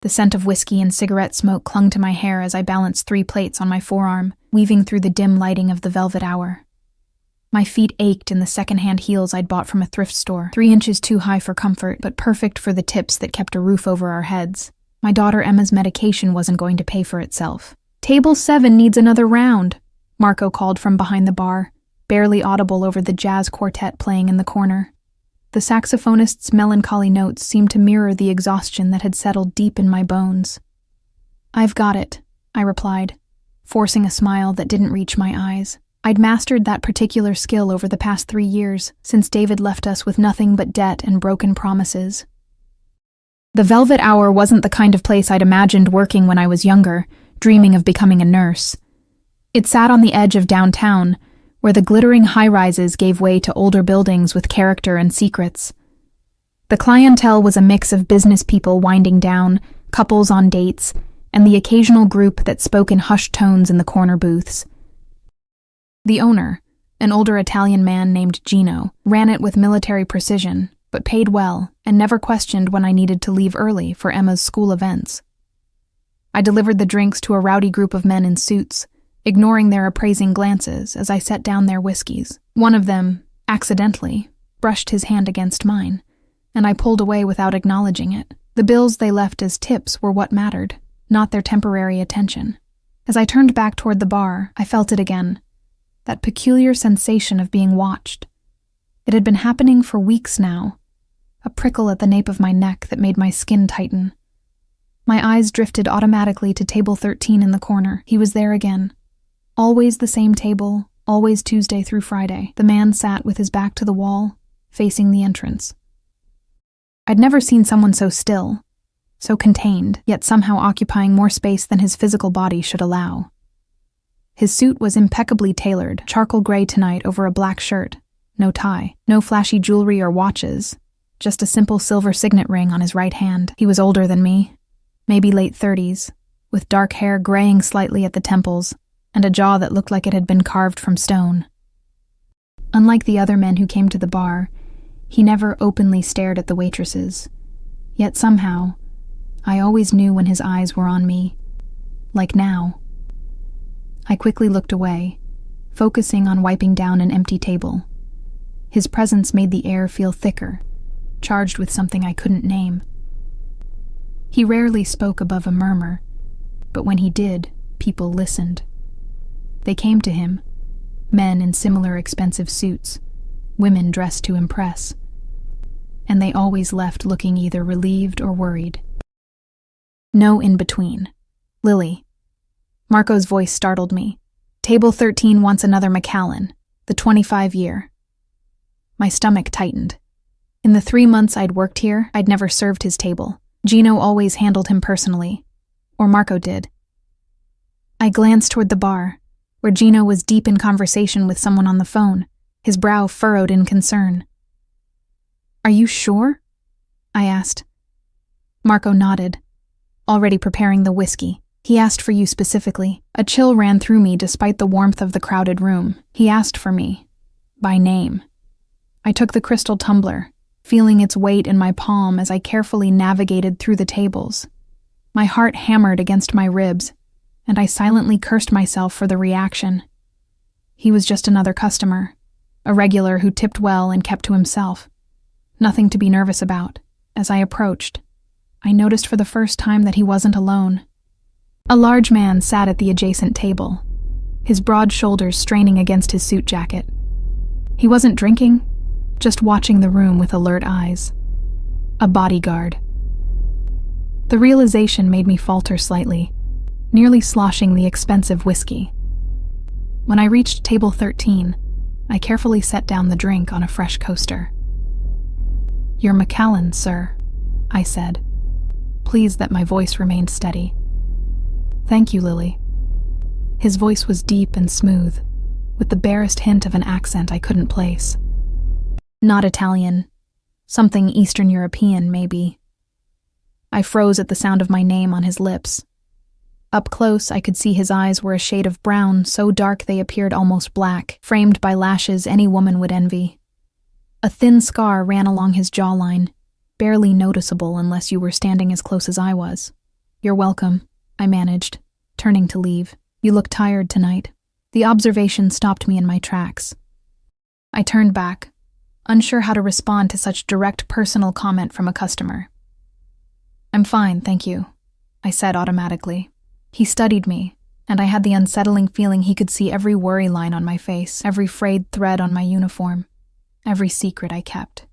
The scent of whiskey and cigarette smoke clung to my hair as I balanced 3 plates on my forearm, weaving through the dim lighting of the velvet hour. My feet ached in the second-hand heels I'd bought from a thrift store, 3 inches too high for comfort, but perfect for the tips that kept a roof over our heads. My daughter Emma's medication wasn't going to pay for itself. "Table 7 needs another round," Marco called from behind the bar, barely audible over the jazz quartet playing in the corner. The saxophonist's melancholy notes seemed to mirror the exhaustion that had settled deep in my bones. "I've got it," I replied, forcing a smile that didn't reach my eyes. I'd mastered that particular skill over the past 3 years, since David left us with nothing but debt and broken promises. The Velvet Hour wasn't the kind of place I'd imagined working when I was younger, dreaming of becoming a nurse. It sat on the edge of downtown, where the glittering high-rises gave way to older buildings with character and secrets. The clientele was a mix of business people winding down, couples on dates, and the occasional group that spoke in hushed tones in the corner booths. The owner, an older Italian man named Gino, ran it with military precision, but paid well and never questioned when I needed to leave early for Emma's school events. I delivered the drinks to a rowdy group of men in suits, ignoring their appraising glances as I set down their whiskeys. One of them, accidentally, brushed his hand against mine, and I pulled away without acknowledging it. The bills they left as tips were what mattered, not their temporary attention. As I turned back toward the bar, I felt it again, that peculiar sensation of being watched. It had been happening for weeks now, a prickle at the nape of my neck that made my skin tighten. My eyes drifted automatically to table 13 in the corner. He was there again. Always the same table, always Tuesday through Friday. The man sat with his back to the wall, facing the entrance. I'd never seen someone so still, so contained, yet somehow occupying more space than his physical body should allow. His suit was impeccably tailored, charcoal gray tonight over a black shirt, no tie, no flashy jewelry or watches, just a simple silver signet ring on his right hand. He was older than me, maybe late 30s, with dark hair graying slightly at the temples, and a jaw that looked like it had been carved from stone. Unlike the other men who came to the bar, he never openly stared at the waitresses. Yet somehow, I always knew when his eyes were on me, like now. I quickly looked away, focusing on wiping down an empty table. His presence made the air feel thicker, charged with something I couldn't name. He rarely spoke above a murmur, but when he did, people listened. They came to him, men in similar expensive suits, women dressed to impress, and they always left looking either relieved or worried. No in between. "Lily." Marco's voice startled me. "Table 13 wants another Macallan, the 25-year. My stomach tightened. In the 3 months I'd worked here, I'd never served his table. Gino always handled him personally, or Marco did. I glanced toward the bar, where Gino was deep in conversation with someone on the phone, his brow furrowed in concern. "Are you sure?" I asked. Marco nodded, already preparing the whiskey. "He asked for you specifically." A chill ran through me despite the warmth of the crowded room. He asked for me, by name. I took the crystal tumbler, feeling its weight in my palm as I carefully navigated through the tables. My heart hammered against my ribs, and I silently cursed myself for the reaction. He was just another customer, a regular who tipped well and kept to himself. Nothing to be nervous about. As I approached, I noticed for the first time that he wasn't alone. A large man sat at the adjacent table, his broad shoulders straining against his suit jacket. He wasn't drinking, just watching the room with alert eyes. A bodyguard. The realization made me falter slightly, nearly sloshing the expensive whiskey. When I reached table 13, I carefully set down the drink on a fresh coaster. "You're Macallan, sir," I said, pleased that my voice remained steady. "Thank you, Lily." His voice was deep and smooth, with the barest hint of an accent I couldn't place. Not Italian. Something Eastern European, maybe. I froze at the sound of my name on his lips. Up close, I could see his eyes were a shade of brown, so dark they appeared almost black, framed by lashes any woman would envy. A thin scar ran along his jawline, barely noticeable unless you were standing as close as I was. You're welcome, I managed, turning to leave. You look tired tonight. The observation stopped me in my tracks. I turned back, unsure how to respond to such direct personal comment from a customer. I'm fine, thank you, I said automatically. He studied me, and I had the unsettling feeling he could see every worry line on my face, every frayed thread on my uniform, every secret I kept.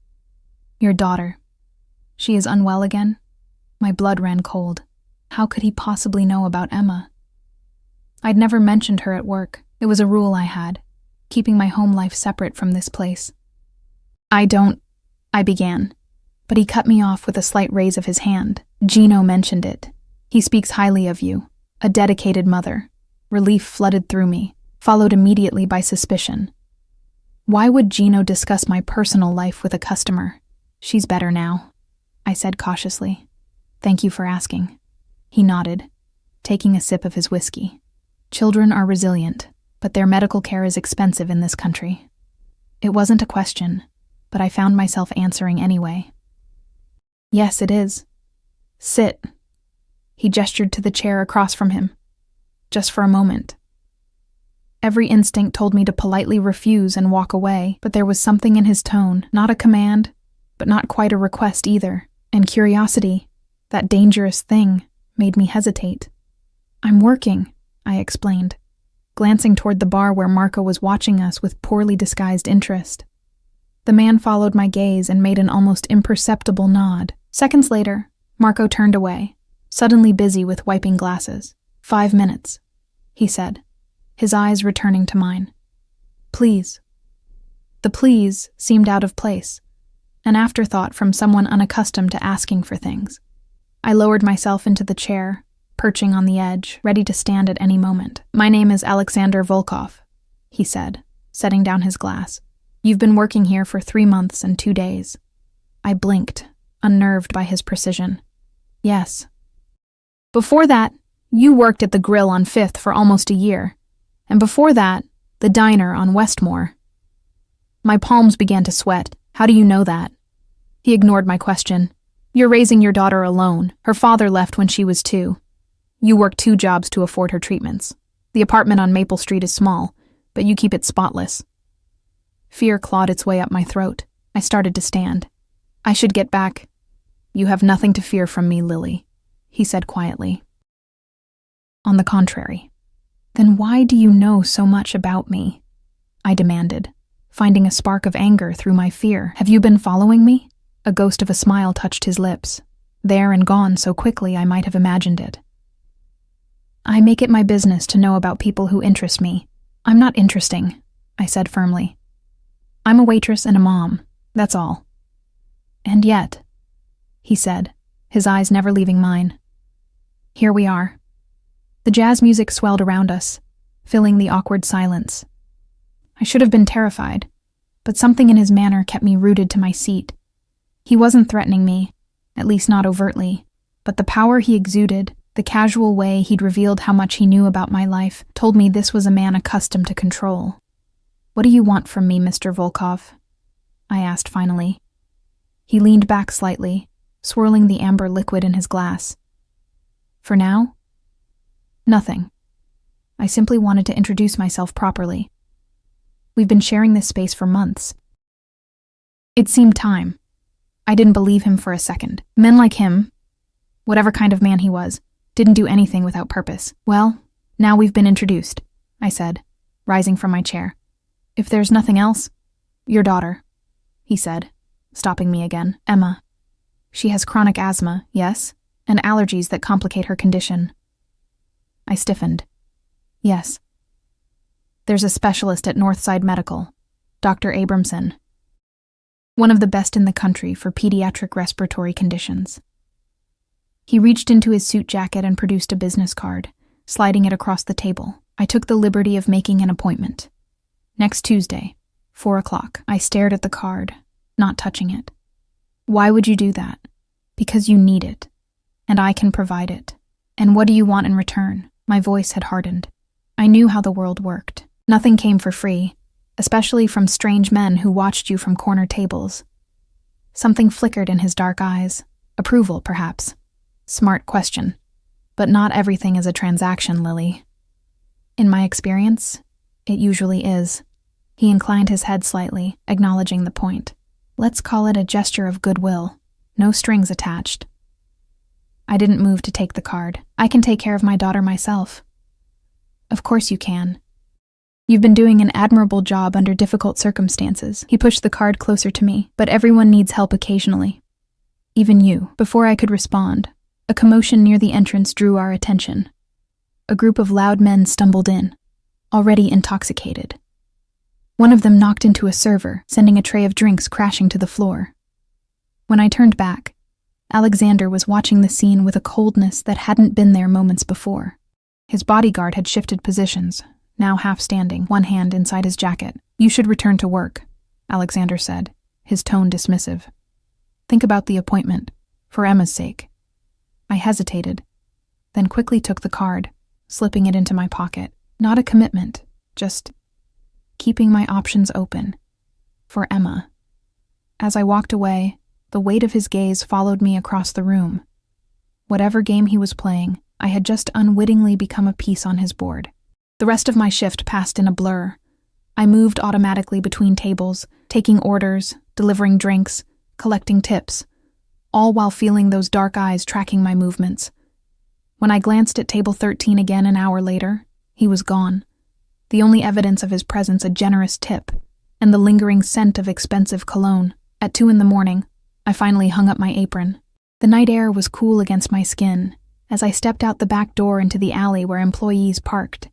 Your daughter. She is unwell again? My blood ran cold. How could he possibly know about Emma? I'd never mentioned her at work. It was a rule I had, keeping my home life separate from this place. I began, but he cut me off with a slight raise of his hand. Gino mentioned it. He speaks highly of you. A dedicated mother. Relief flooded through me, followed immediately by suspicion. Why would Gino discuss my personal life with a customer? She's better now, I said cautiously. Thank you for asking. He nodded, taking a sip of his whiskey. Children are resilient, but their medical care is expensive in this country. It wasn't a question, but I found myself answering anyway. Yes, it is. Sit. He gestured to the chair across from him. Just for a moment. Every instinct told me to politely refuse and walk away, but there was something in his tone, not a command, but not quite a request either, and curiosity, that dangerous thing, made me hesitate. I'm working, I explained, glancing toward the bar where Marco was watching us with poorly disguised interest. The man followed my gaze and made an almost imperceptible nod. Seconds later, Marco turned away, suddenly busy with wiping glasses. 5 minutes, he said, his eyes returning to mine. Please. The please seemed out of place, an afterthought from someone unaccustomed to asking for things. I lowered myself into the chair, perching on the edge, ready to stand at any moment. My name is Alexander Volkov, he said, setting down his glass. You've been working here for 3 months and 2 days. I blinked, unnerved by his precision. Yes. Before that, you worked at the grill on 5th for almost a year, and before that, the diner on Westmore. My palms began to sweat. How do you know that? He ignored my question. You're raising your daughter alone. Her father left when she was 2. You work 2 jobs to afford her treatments. The apartment on Maple Street is small, but you keep it spotless. Fear clawed its way up my throat. I started to stand. I should get back. You have nothing to fear from me, Lily, he said quietly. On the contrary. Then why do you know so much about me? I demanded, finding a spark of anger through my fear. Have you been following me? A ghost of a smile touched his lips, there and gone so quickly I might have imagined it. I make it my business to know about people who interest me. I'm not interesting, I said firmly. I'm a waitress and a mom, that's all. And yet, he said, his eyes never leaving mine. Here we are. The jazz music swelled around us, filling the awkward silence. I should have been terrified, but something in his manner kept me rooted to my seat. He wasn't threatening me, at least not overtly, but the power he exuded, the casual way he'd revealed how much he knew about my life, told me this was a man accustomed to control. What do you want from me, Mr. Volkov? I asked finally. He leaned back slightly, swirling the amber liquid in his glass. For now? Nothing. I simply wanted to introduce myself properly. We've been sharing this space for months. It seemed time. I didn't believe him for a second. Men like him, whatever kind of man he was, didn't do anything without purpose. Well, now we've been introduced, I said, rising from my chair. If there's nothing else, your daughter, he said, stopping me again. Emma. She has chronic asthma, yes, and allergies that complicate her condition. I stiffened. Yes. There's a specialist at Northside Medical, Dr. Abramson. One of the best in the country for pediatric respiratory conditions. He reached into his suit jacket and produced a business card, sliding it across the table. I took the liberty of making an appointment. Next Tuesday, 4 o'clock. I stared at the card, not touching it. Why would you do that? Because you need it, and I can provide it. And what do you want in return? My voice had hardened. I knew how the world worked. Nothing came for free, especially from strange men who watched you from corner tables. Something flickered in his dark eyes. Approval, perhaps. Smart question. But not everything is a transaction, Lily. In my experience, it usually is. He inclined his head slightly, acknowledging the point. Let's call it a gesture of goodwill. No strings attached. I didn't move to take the card. I can take care of my daughter myself. Of course you can. You've been doing an admirable job under difficult circumstances. He pushed the card closer to me, but everyone needs help occasionally. Even you. Before I could respond, a commotion near the entrance drew our attention. A group of loud men stumbled in, already intoxicated. One of them knocked into a server, sending a tray of drinks crashing to the floor. When I turned back, Alexander was watching the scene with a coldness that hadn't been there moments before. His bodyguard had shifted positions, now half standing, one hand inside his jacket. You should return to work, Alexander said, his tone dismissive. Think about the appointment, for Emma's sake. I hesitated, then quickly took the card, slipping it into my pocket. Not a commitment, just keeping my options open. For Emma. As I walked away, the weight of his gaze followed me across the room. Whatever game he was playing, I had just unwittingly become a piece on his board. The rest of my shift passed in a blur. I moved automatically between tables, taking orders, delivering drinks, collecting tips, all while feeling those dark eyes tracking my movements. When I glanced at table 13 again an hour later, he was gone. The only evidence of his presence a generous tip, and the lingering scent of expensive cologne. At 2 a.m, I finally hung up my apron. The night air was cool against my skin. As I stepped out the back door into the alley where employees parked,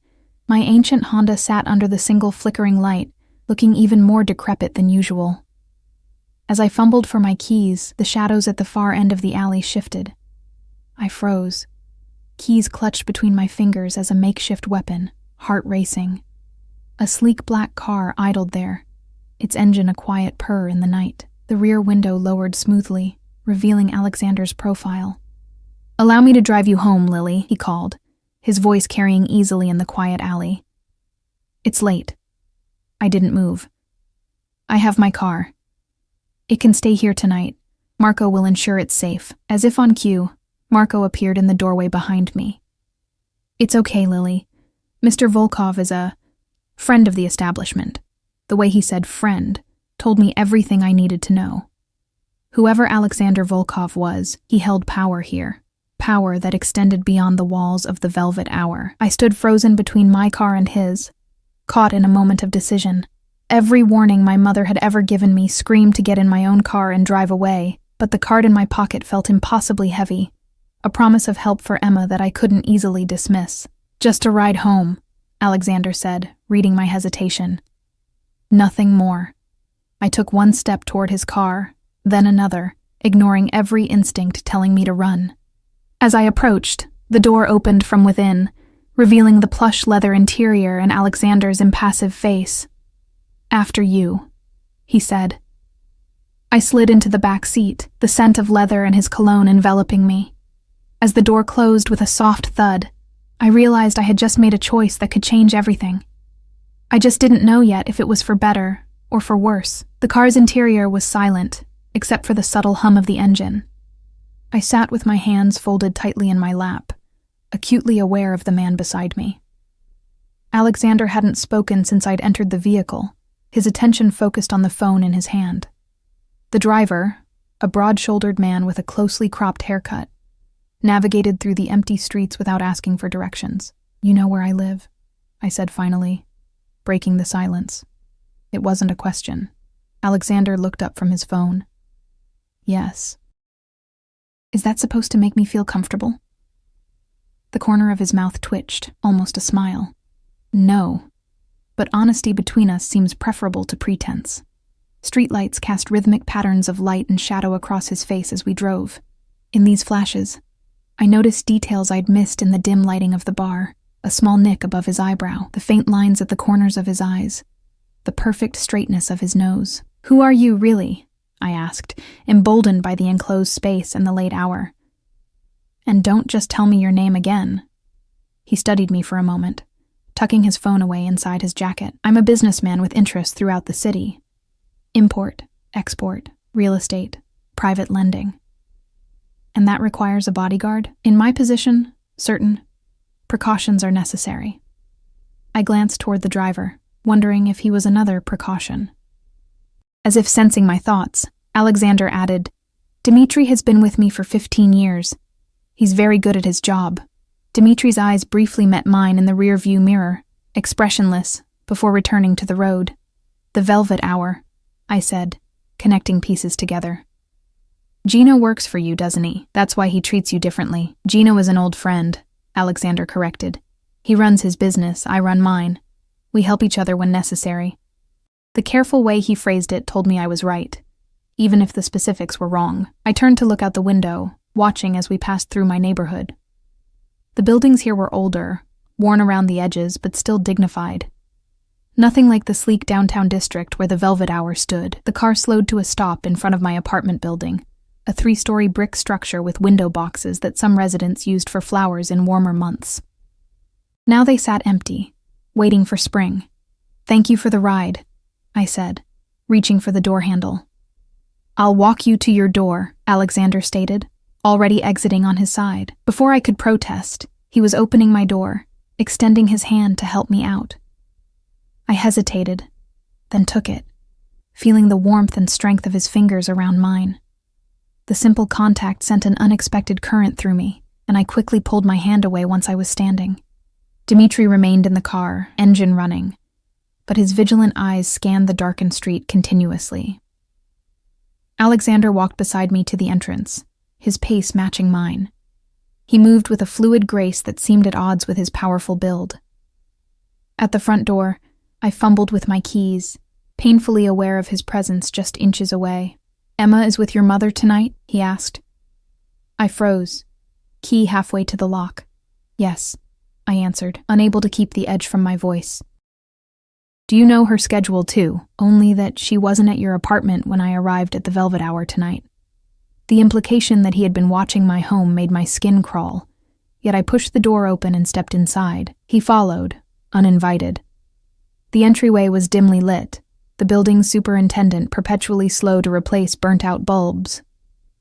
my ancient Honda sat under the single flickering light, looking even more decrepit than usual. As I fumbled for my keys, the shadows at the far end of the alley shifted. I froze, keys clutched between my fingers as a makeshift weapon, heart racing. A sleek black car idled there, its engine a quiet purr in the night. The rear window lowered smoothly, revealing Alexander's profile. "Allow me to drive you home, Lily," he called, his voice carrying easily in the quiet alley. "It's late." I didn't move. "I have my car. It can stay here tonight. Marco will ensure it's safe." As if on cue, Marco appeared in the doorway behind me. "It's okay, Lily. Mr. Volkov is a friend of the establishment." The way he said friend told me everything I needed to know. Whoever Alexander Volkov was, he held power here. Power that extended beyond the walls of the Velvet Hour. I stood frozen between my car and his, caught in a moment of decision. Every warning my mother had ever given me screamed to get in my own car and drive away, but the card in my pocket felt impossibly heavy, a promise of help for Emma that I couldn't easily dismiss. "Just a ride home," Alexander said, reading my hesitation. Nothing more. I took one step toward his car, then another, ignoring every instinct telling me to run. As I approached, the door opened from within, revealing the plush leather interior and Alexander's impassive face. "After you," he said. I slid into the back seat, the scent of leather and his cologne enveloping me. As the door closed with a soft thud, I realized I had just made a choice that could change everything. I just didn't know yet if it was for better or for worse. The car's interior was silent, except for the subtle hum of the engine. I sat with my hands folded tightly in my lap, acutely aware of the man beside me. Alexander hadn't spoken since I'd entered the vehicle, his attention focused on the phone in his hand. The driver, a broad-shouldered man with a closely cropped haircut, navigated through the empty streets without asking for directions. "You know where I live," I said finally, breaking the silence. It wasn't a question. Alexander looked up from his phone. "Yes." "Is that supposed to make me feel comfortable?" The corner of his mouth twitched, almost a smile. "No, but honesty between us seems preferable to pretense." Streetlights cast rhythmic patterns of light and shadow across his face as we drove. In these flashes, I noticed details I'd missed in the dim lighting of the bar, a small nick above his eyebrow, the faint lines at the corners of his eyes, the perfect straightness of his nose. "Who are you, really?" I asked, emboldened by the enclosed space and the late hour. "And don't just tell me your name again." He studied me for a moment, tucking his phone away inside his jacket. "I'm a businessman with interests throughout the city. Import, export, real estate, private lending. And that requires a bodyguard? In my position, Certain precautions are necessary. I glanced toward the driver, wondering if he was another precaution. As if sensing my thoughts, Alexander added, Dmitri has been with me for 15 years. He's very good at his job. Dmitri's eyes briefly met mine in the rear-view mirror, expressionless, before returning to the road. The velvet hour, I said, connecting pieces together. Gino works for you, doesn't he? That's why he treats you differently. Gino is an old friend, Alexander corrected. He runs his business, I run mine. We help each other when necessary. The careful way he phrased it told me I was right, even if the specifics were wrong. I turned to look out the window, watching as we passed through my neighborhood. The buildings here were older, worn around the edges, but still dignified. Nothing like the sleek downtown district where the Velvet Hour stood. The car slowed to a stop in front of my apartment building, a 3-story brick structure with window boxes that some residents used for flowers in warmer months. Now they sat empty, waiting for spring. Thank you for the ride, I said, reaching for the door handle. I'll walk you to your door, Alexander stated, already exiting on his side. Before I could protest, he was opening my door, extending his hand to help me out. I hesitated, then took it, feeling the warmth and strength of his fingers around mine. The simple contact sent an unexpected current through me, and I quickly pulled my hand away once I was standing. Dmitri remained in the car, engine running, but his vigilant eyes scanned the darkened street continuously. Alexander walked beside me to the entrance, his pace matching mine. He moved with a fluid grace that seemed at odds with his powerful build. At the front door, I fumbled with my keys, painfully aware of his presence just inches away. Emma is with your mother tonight? He asked. I froze, key halfway to the lock. Yes, I answered, unable to keep the edge from my voice. Do you know her schedule too, only that she wasn't at your apartment when I arrived at the Velvet Hour tonight? The implication that he had been watching my home made my skin crawl, yet I pushed the door open and stepped inside. He followed, uninvited. The entryway was dimly lit, the building's superintendent perpetually slow to replace burnt-out bulbs.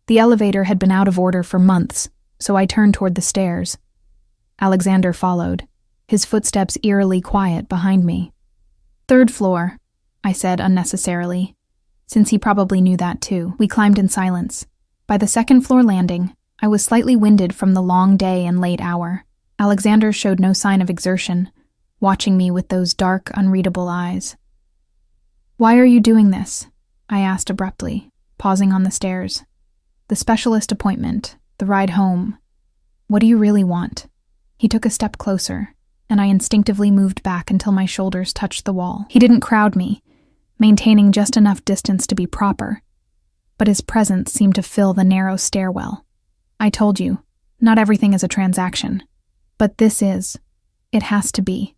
The elevator had been out of order for months, so I turned toward the stairs. Alexander followed, his footsteps eerily quiet behind me. Third floor, I said unnecessarily, since he probably knew that too. We climbed in silence. By the second-floor landing, I was slightly winded from the long day and late hour. Alexander showed no sign of exertion, watching me with those dark, unreadable eyes. Why are you doing this? I asked abruptly, pausing on the stairs. The specialist appointment, the ride home. What do you really want? He took a step closer, and I instinctively moved back until my shoulders touched the wall. He didn't crowd me, maintaining just enough distance to be proper, but his presence seemed to fill the narrow stairwell. I told you, not everything is a transaction, but this is. It has to be.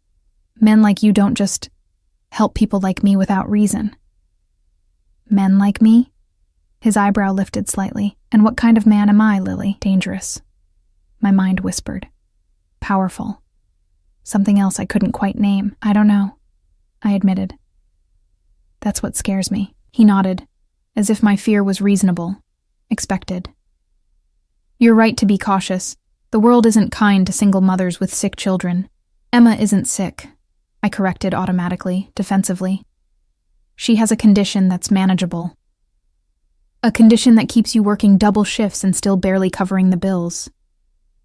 Men like you don't just help people like me without reason. Men like me? His eyebrow lifted slightly. And what kind of man am I, Lily? Dangerous. My mind whispered. Powerful. Something else I couldn't quite name. I don't know, I admitted. That's what scares me. He nodded, as if my fear was reasonable, expected. You're right to be cautious. The world isn't kind to single mothers with sick children. Emma isn't sick, I corrected automatically, defensively. She has a condition that's manageable. A condition that keeps you working double shifts and still barely covering the bills.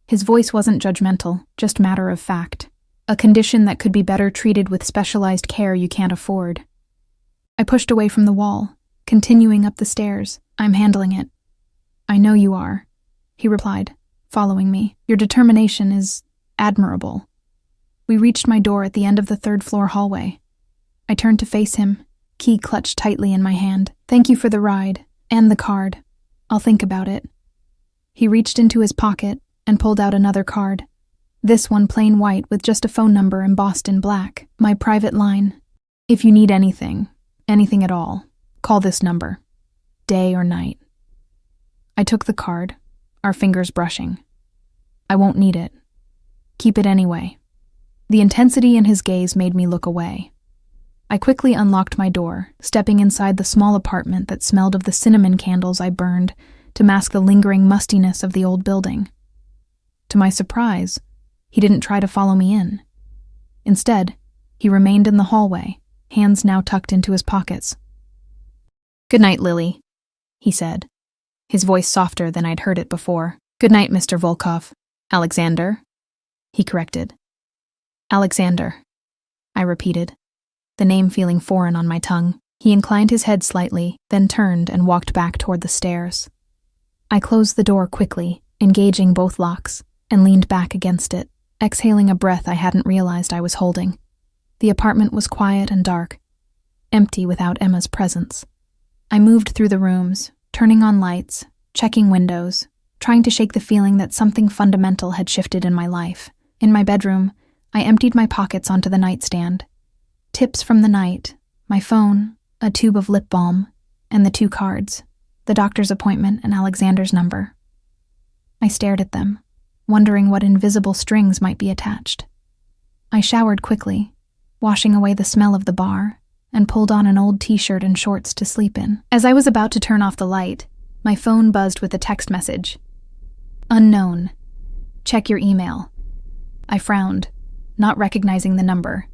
His voice wasn't judgmental, just matter of fact. A condition that could be better treated with specialized care you can't afford. I pushed away from the wall, continuing up the stairs. I'm handling it. I know you are, he replied, following me. Your determination is admirable. We reached my door at the end of the third-floor hallway. I turned to face him, key clutched tightly in my hand. Thank you for the ride, and the card. I'll think about it. He reached into his pocket and pulled out another card. This one plain white with just a phone number embossed in black. My private line. If you need anything at all, call this number, day or night. I took the card, our fingers brushing. I won't need it. Keep it anyway. The intensity in his gaze made me look away. I quickly unlocked my door, stepping inside the small apartment that smelled of the cinnamon candles I burned to mask the lingering mustiness of the old building. To my surprise, he didn't try to follow me in. Instead, he remained in the hallway, hands now tucked into his pockets. "Good night, Lily," he said, his voice softer than I'd heard it before. "Good night, Mr. Volkov. Alexander?" he corrected. "Alexander," I repeated, the name feeling foreign on my tongue. He inclined his head slightly, then turned and walked back toward the stairs. I closed the door quickly, engaging both locks, and leaned back against it, exhaling a breath I hadn't realized I was holding. The apartment was quiet and dark, empty without Emma's presence. I moved through the rooms, turning on lights, checking windows, trying to shake the feeling that something fundamental had shifted in my life. In my bedroom, I emptied my pockets onto the nightstand. Tips from the night, my phone, a tube of lip balm, and the 2 cards, the doctor's appointment and Alexander's number. I stared at them, wondering what invisible strings might be attached. I showered quickly, washing away the smell of the bar, and pulled on an old t-shirt and shorts to sleep in. As I was about to turn off the light, my phone buzzed with a text message. "Unknown. Check your email." I frowned, not recognizing the number.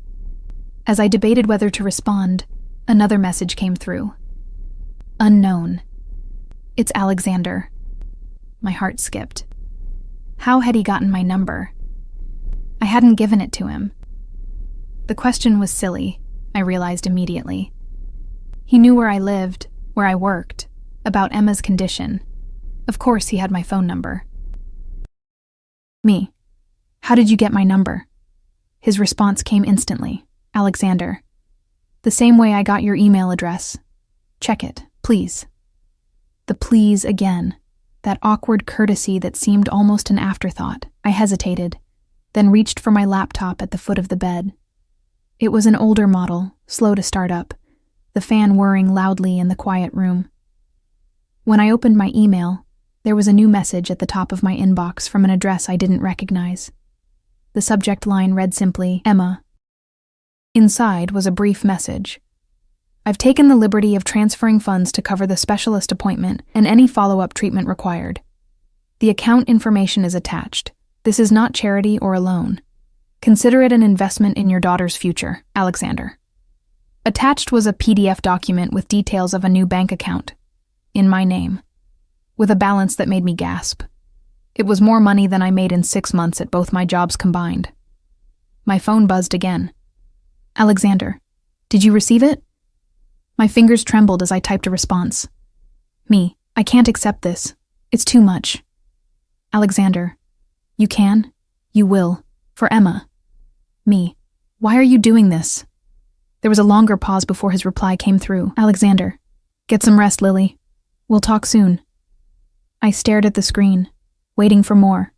As I debated whether to respond, another message came through. "Unknown. It's Alexander." My heart skipped. How had he gotten my number? I hadn't given it to him. The question was silly, I realized immediately. He knew where I lived, where I worked, about Emma's condition. Of course he had my phone number. "Me. How did you get my number?" His response came instantly. "Alexander. The same way I got your email address. Check it, please." The please again, that awkward courtesy that seemed almost an afterthought. I hesitated, then reached for my laptop at the foot of the bed. It was an older model, slow to start up, the fan whirring loudly in the quiet room. When I opened my email, there was a new message at the top of my inbox from an address I didn't recognize. The subject line read simply, "Emma." Inside was a brief message. "I've taken the liberty of transferring funds to cover the specialist appointment and any follow-up treatment required. The account information is attached. This is not charity or a loan. Consider it an investment in your daughter's future, Alexander." Attached was a PDF document with details of a new bank account, in my name, with a balance that made me gasp. It was more money than I made in 6 months at both my jobs combined. My phone buzzed again. "Alexander, did you receive it?" My fingers trembled as I typed a response. "Me, I can't accept this. It's too much." "Alexander, you can, you will, for Emma." "Me, why are you doing this?" There was a longer pause before his reply came through. "Alexander, get some rest, Lily. We'll talk soon." I stared at the screen, waiting for more,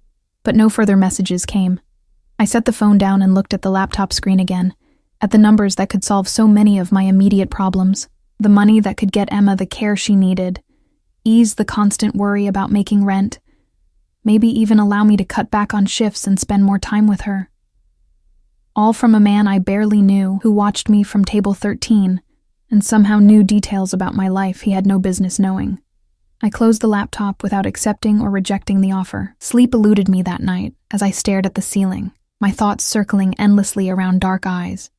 but no further messages came. I set the phone down and looked at the laptop screen again, at the numbers that could solve so many of my immediate problems, the money that could get Emma the care she needed, ease the constant worry about making rent, maybe even allow me to cut back on shifts and spend more time with her. All from a man I barely knew who watched me from table 13 and somehow knew details about my life he had no business knowing. I closed the laptop without accepting or rejecting the offer. Sleep eluded me that night as I stared at the ceiling, my thoughts circling endlessly around dark eyes,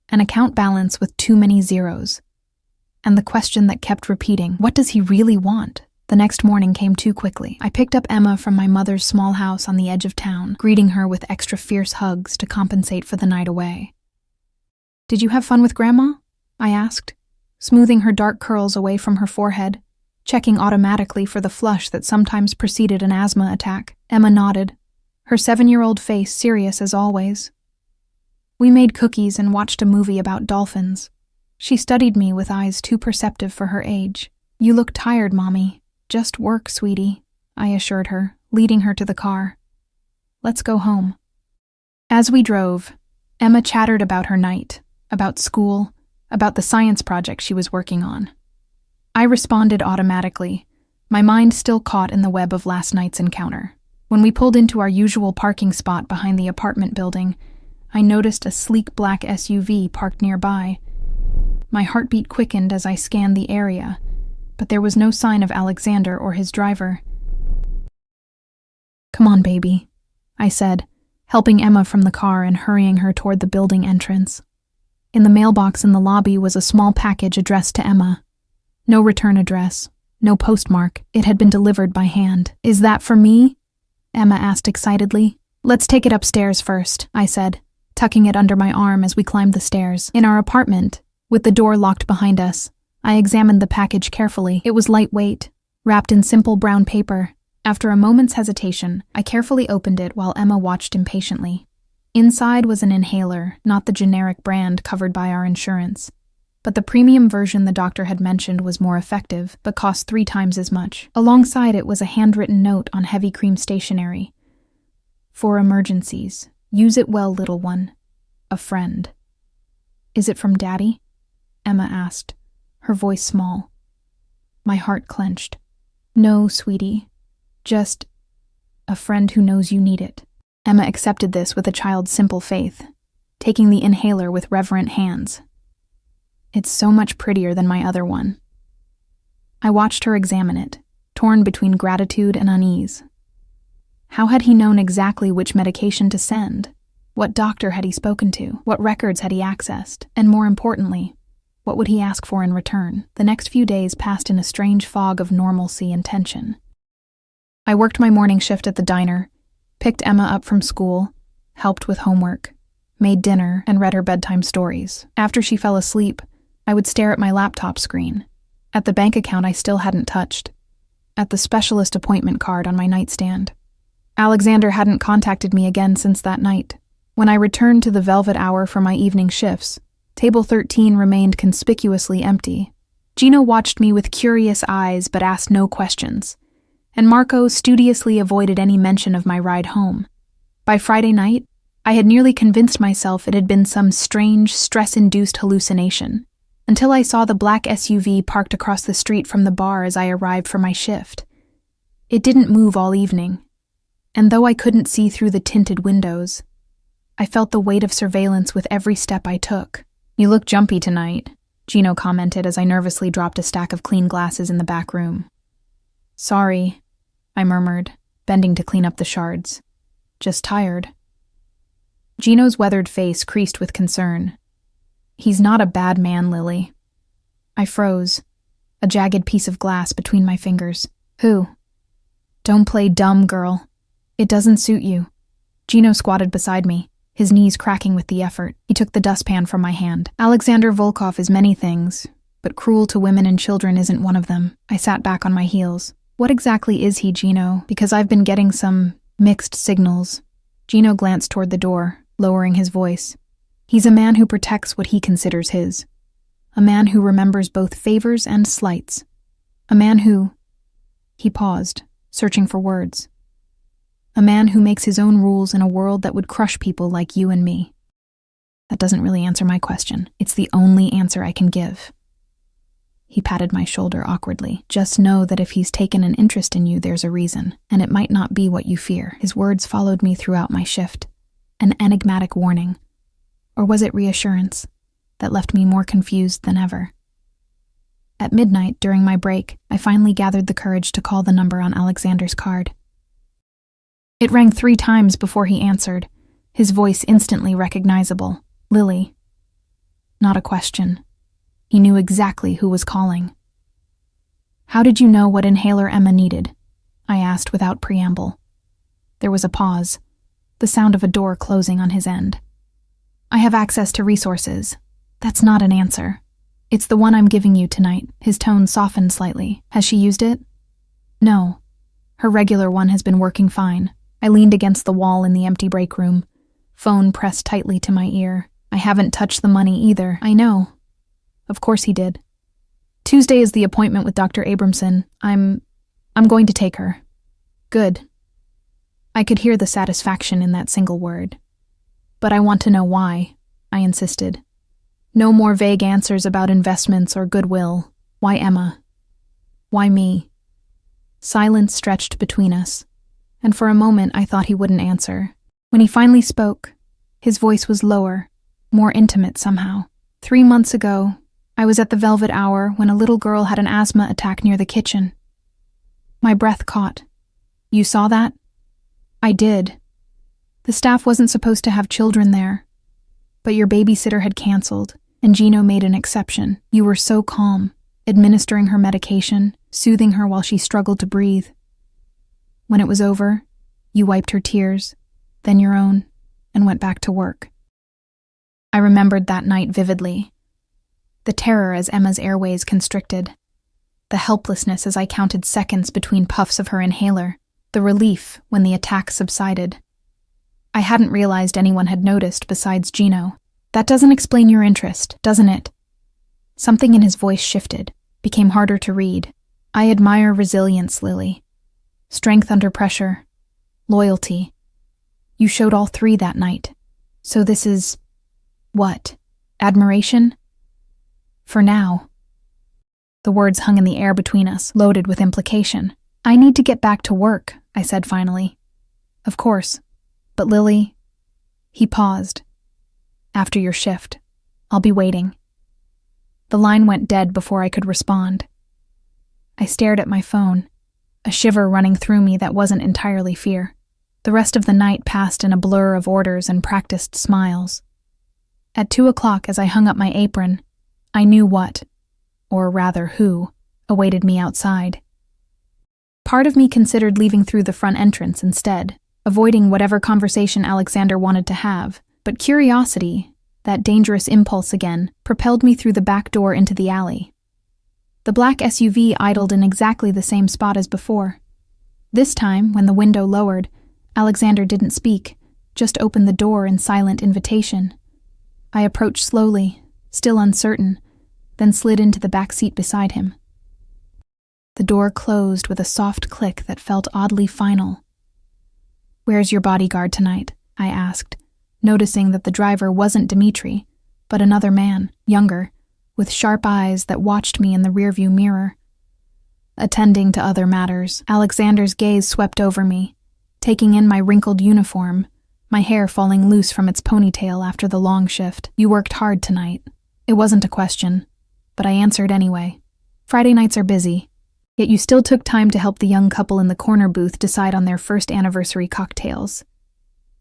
an account balance with too many zeros, and the question that kept repeating, what does he really want? The next morning came too quickly. I picked up Emma from my mother's small house on the edge of town, greeting her with extra fierce hugs to compensate for the night away. "Did you have fun with Grandma?" I asked, smoothing her dark curls away from her forehead, checking automatically for the flush that sometimes preceded an asthma attack. Emma nodded, her 7-year-old face serious as always. "We made cookies and watched a movie about dolphins." She studied me with eyes too perceptive for her age. "You look tired, Mommy. Just work, sweetie," I assured her, leading her to the car. "Let's go home." As we drove, Emma chattered about her night, about school, about the science project she was working on. I responded automatically, my mind still caught in the web of last night's encounter. When we pulled into our usual parking spot behind the apartment building, I noticed a sleek black SUV parked nearby. My heartbeat quickened as I scanned the area, but there was no sign of Alexander or his driver. "Come on, baby," I said, helping Emma from the car and hurrying her toward the building entrance. In the mailbox in the lobby was a small package addressed to Emma. No return address, no postmark. It had been delivered by hand. "Is that for me?" Emma asked excitedly. "Let's take it upstairs first," I said, tucking it under my arm as we climbed the stairs. In our apartment, with the door locked behind us, I examined the package carefully. It was lightweight, wrapped in simple brown paper. After a moment's hesitation, I carefully opened it while Emma watched impatiently. Inside was an inhaler, not the generic brand covered by our insurance. But the premium version the doctor had mentioned was more effective, but cost 3 times as much. Alongside it was a handwritten note on heavy cream stationery. "For emergencies. Use it well, little one. A friend." "Is it from Daddy?" Emma asked, her voice small. My heart clenched. "No, sweetie. Just a friend who knows you need it." Emma accepted this with a child's simple faith, taking the inhaler with reverent hands. "It's so much prettier than my other one." I watched her examine it, torn between gratitude and unease. How had he known exactly which medication to send? What doctor had he spoken to? What records had he accessed? And more importantly, what would he ask for in return? The next few days passed in a strange fog of normalcy and tension. I worked my morning shift at the diner, picked Emma up from school, helped with homework, made dinner, and read her bedtime stories. After she fell asleep, I would stare at my laptop screen, at the bank account I still hadn't touched, at the specialist appointment card on my nightstand. Alexander hadn't contacted me again since that night. When I returned to the Velvet Hour for my evening shifts, Table 13 remained conspicuously empty. Gino watched me with curious eyes but asked no questions, and Marco studiously avoided any mention of my ride home. By Friday night, I had nearly convinced myself it had been some strange, stress-induced hallucination, until I saw the black SUV parked across the street from the bar as I arrived for my shift. It didn't move all evening, and though I couldn't see through the tinted windows, I felt the weight of surveillance with every step I took. "You look jumpy tonight," Gino commented as I nervously dropped a stack of clean glasses in the back room. "Sorry," I murmured, bending to clean up the shards. "Just tired." Gino's weathered face creased with concern. "He's not a bad man, Lily." I froze, a jagged piece of glass between my fingers. "Who?" "Don't play dumb, girl. It doesn't suit you." Gino squatted beside me, his knees cracking with the effort. He took the dustpan from my hand. "Alexander Volkov is many things, but cruel to women and children isn't one of them." I sat back on my heels. "What exactly is he, Gino? Because I've been getting some mixed signals." Gino glanced toward the door, lowering his voice. "He's a man who protects what he considers his. A man who remembers both favors and slights. A man who—" He paused, searching for words. "A man who makes his own rules in a world that would crush people like you and me." That doesn't really answer my question. It's the only answer I can give. He patted my shoulder awkwardly. "Just know that if he's taken an interest in you, there's a reason, and it might not be what you fear." His words followed me throughout my shift, an enigmatic warning. Or was it reassurance that left me more confused than ever? At midnight, during my break, I finally gathered the courage to call the number on Alexander's card. It rang 3 times before he answered, his voice instantly recognizable. "Lily." Not a question. He knew exactly who was calling. "How did you know what inhaler Emma needed?" I asked without preamble. There was a pause, the sound of a door closing on his end. "I have access to resources. That's not an answer. It's the one I'm giving you tonight." His tone softened slightly. "Has she used it?" "No. Her regular one has been working fine." I leaned against the wall in the empty break room, phone pressed tightly to my ear. "I haven't touched the money either." "I know." Of course he did. "Tuesday is the appointment with Dr. Abramson. I'm going to take her." "Good." I could hear the satisfaction in that single word. "But I want to know why," I insisted. "No more vague answers about investments or goodwill. Why Emma? Why me?" Silence stretched between us, and for a moment I thought he wouldn't answer. When he finally spoke, his voice was lower, more intimate somehow. 3 months ago, I was at the Velvet Hour when a little girl had an asthma attack near the kitchen. My breath caught. "You saw that?" "I did." The staff wasn't supposed to have children there, but your babysitter had canceled, and Gino made an exception. You were so calm, administering her medication, soothing her while she struggled to breathe. When it was over, you wiped her tears, then your own, and went back to work. I remembered that night vividly. The terror as Emma's airways constricted. The helplessness as I counted seconds between puffs of her inhaler. The relief when the attack subsided. I hadn't realized anyone had noticed besides Gino. That doesn't explain your interest, doesn't it? Something in his voice shifted, became harder to read. I admire resilience, Lily. Strength under pressure. Loyalty. You showed all three that night. So this is... what? Admiration? For now. The words hung in the air between us, loaded with implication. I need to get back to work, I said finally. Of course. But Lily... He paused. After your shift. I'll be waiting. The line went dead before I could respond. I stared at my phone, a shiver running through me that wasn't entirely fear. The rest of the night passed in a blur of orders and practiced smiles. At 2 o'clock, as I hung up my apron, I knew what, or rather who, awaited me outside. Part of me considered leaving through the front entrance instead, avoiding whatever conversation Alexander wanted to have, but curiosity, that dangerous impulse again, propelled me through the back door into the alley. The black SUV idled in exactly the same spot as before. This time, when the window lowered, Alexander didn't speak, just opened the door in silent invitation. I approached slowly, still uncertain, then slid into the back seat beside him. The door closed with a soft click that felt oddly final. "Where's your bodyguard tonight?" I asked, noticing that the driver wasn't Dimitri, but another man, younger, with sharp eyes that watched me in the rearview mirror. Attending to other matters, Alexander's gaze swept over me, taking in my wrinkled uniform, my hair falling loose from its ponytail after the long shift. "You worked hard tonight." It wasn't a question, but I answered anyway. "Friday nights are busy, yet you still took time to help the young couple in the corner booth decide on their first anniversary cocktails.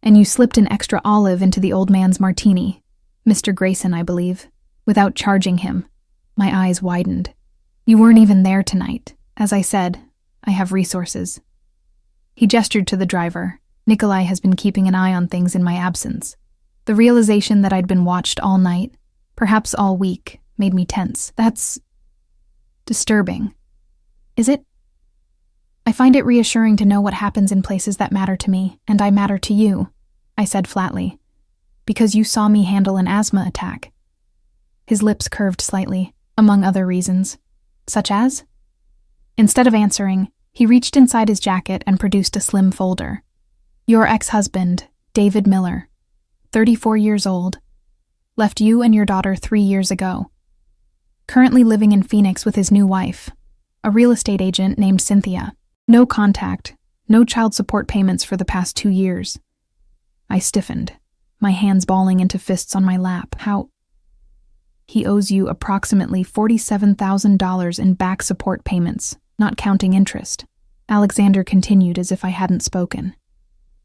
And you slipped an extra olive into the old man's martini, Mr. Grayson, I believe, without charging him." My eyes widened. "You weren't even there tonight. As I said, I have resources." He gestured to the driver. Nikolai has been keeping an eye on things in my absence. The realization that I'd been watched all night, perhaps all week, made me tense. That's disturbing. Is it? I find it reassuring to know what happens in places that matter to me, and I matter to you, I said flatly, because you saw me handle an asthma attack. His lips curved slightly, among other reasons. Such as? Instead of answering, he reached inside his jacket and produced a slim folder. "Your ex-husband, David Miller, 34 years old, left you and your daughter 3 years ago. Currently living in Phoenix with his new wife, a real estate agent named Cynthia. No contact, no child support payments for the past 2 years. I stiffened, my hands balling into fists on my lap. How? He owes you approximately $47,000 in back support payments, not counting interest. Alexander continued as if I hadn't spoken.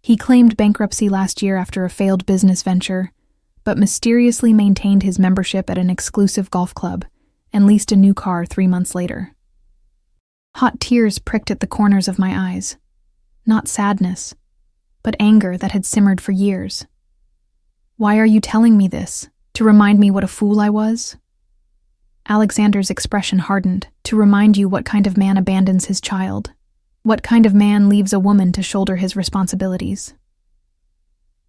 He claimed bankruptcy last year after a failed business venture, but mysteriously maintained his membership at an exclusive golf club and leased a new car 3 months later. Hot tears pricked at the corners of my eyes. Not sadness, but anger that had simmered for years. Why are you telling me this? To remind me what a fool I was? Alexander's expression hardened. To remind you what kind of man abandons his child. What kind of man leaves a woman to shoulder his responsibilities?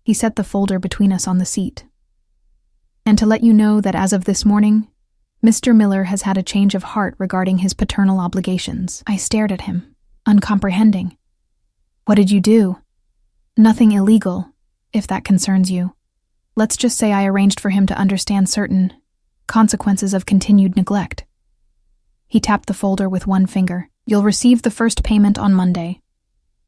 He set the folder between us on the seat. And to let you know that as of this morning, Mr. Miller has had a change of heart regarding his paternal obligations. I stared at him, uncomprehending. What did you do? Nothing illegal, if that concerns you. Let's just say I arranged for him to understand certain consequences of continued neglect. He tapped the folder with one finger. You'll receive the first payment on Monday.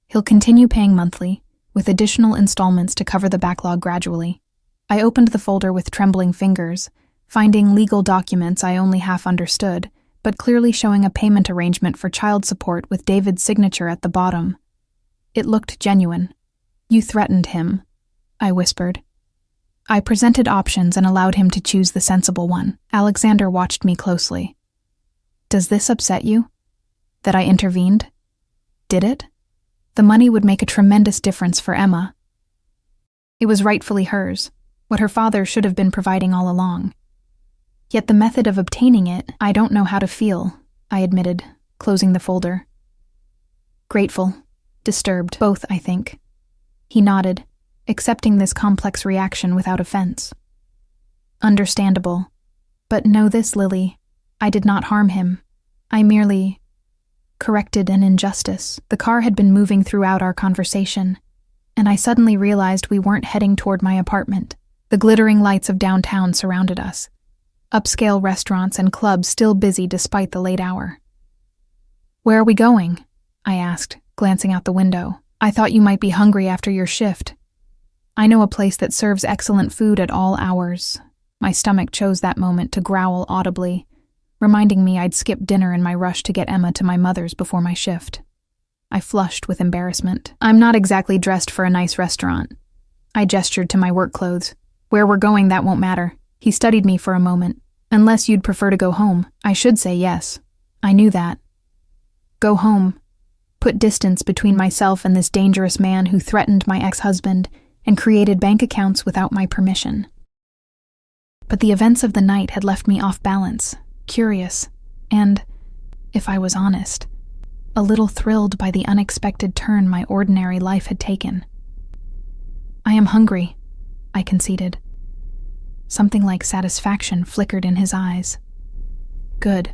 He'll continue paying monthly, with additional installments to cover the backlog gradually. I opened the folder with trembling fingers, finding legal documents I only half understood, but clearly showing a payment arrangement for child support with David's signature at the bottom. It looked genuine. You threatened him, I whispered. I presented options and allowed him to choose the sensible one. Alexander watched me closely. Does this upset you? That I intervened? Did it? The money would make a tremendous difference for Emma. It was rightfully hers, what her father should have been providing all along. Yet the method of obtaining it, I don't know how to feel, I admitted, closing the folder. Grateful, disturbed, both, I think. He nodded, accepting this complex reaction without offense. Understandable. But know this, Lily, I did not harm him. I merely corrected an injustice. The car had been moving throughout our conversation, and I suddenly realized we weren't heading toward my apartment. The glittering lights of downtown surrounded us. Upscale restaurants and clubs still busy despite the late hour. Where are we going? I asked, glancing out the window. I thought you might be hungry after your shift. I know a place that serves excellent food at all hours. My stomach chose that moment to growl audibly, reminding me I'd skipped dinner in my rush to get Emma to my mother's before my shift. I flushed with embarrassment. I'm not exactly dressed for a nice restaurant. I gestured to my work clothes. Where we're going, that won't matter. He studied me for a moment. Unless you'd prefer to go home. I should say yes. I knew that. Go home. Put distance between myself and this dangerous man who threatened my ex-husband and created bank accounts without my permission. But the events of the night had left me off balance, curious, and, if I was honest, a little thrilled by the unexpected turn my ordinary life had taken. I am hungry, I conceded. Something like satisfaction flickered in his eyes. Good.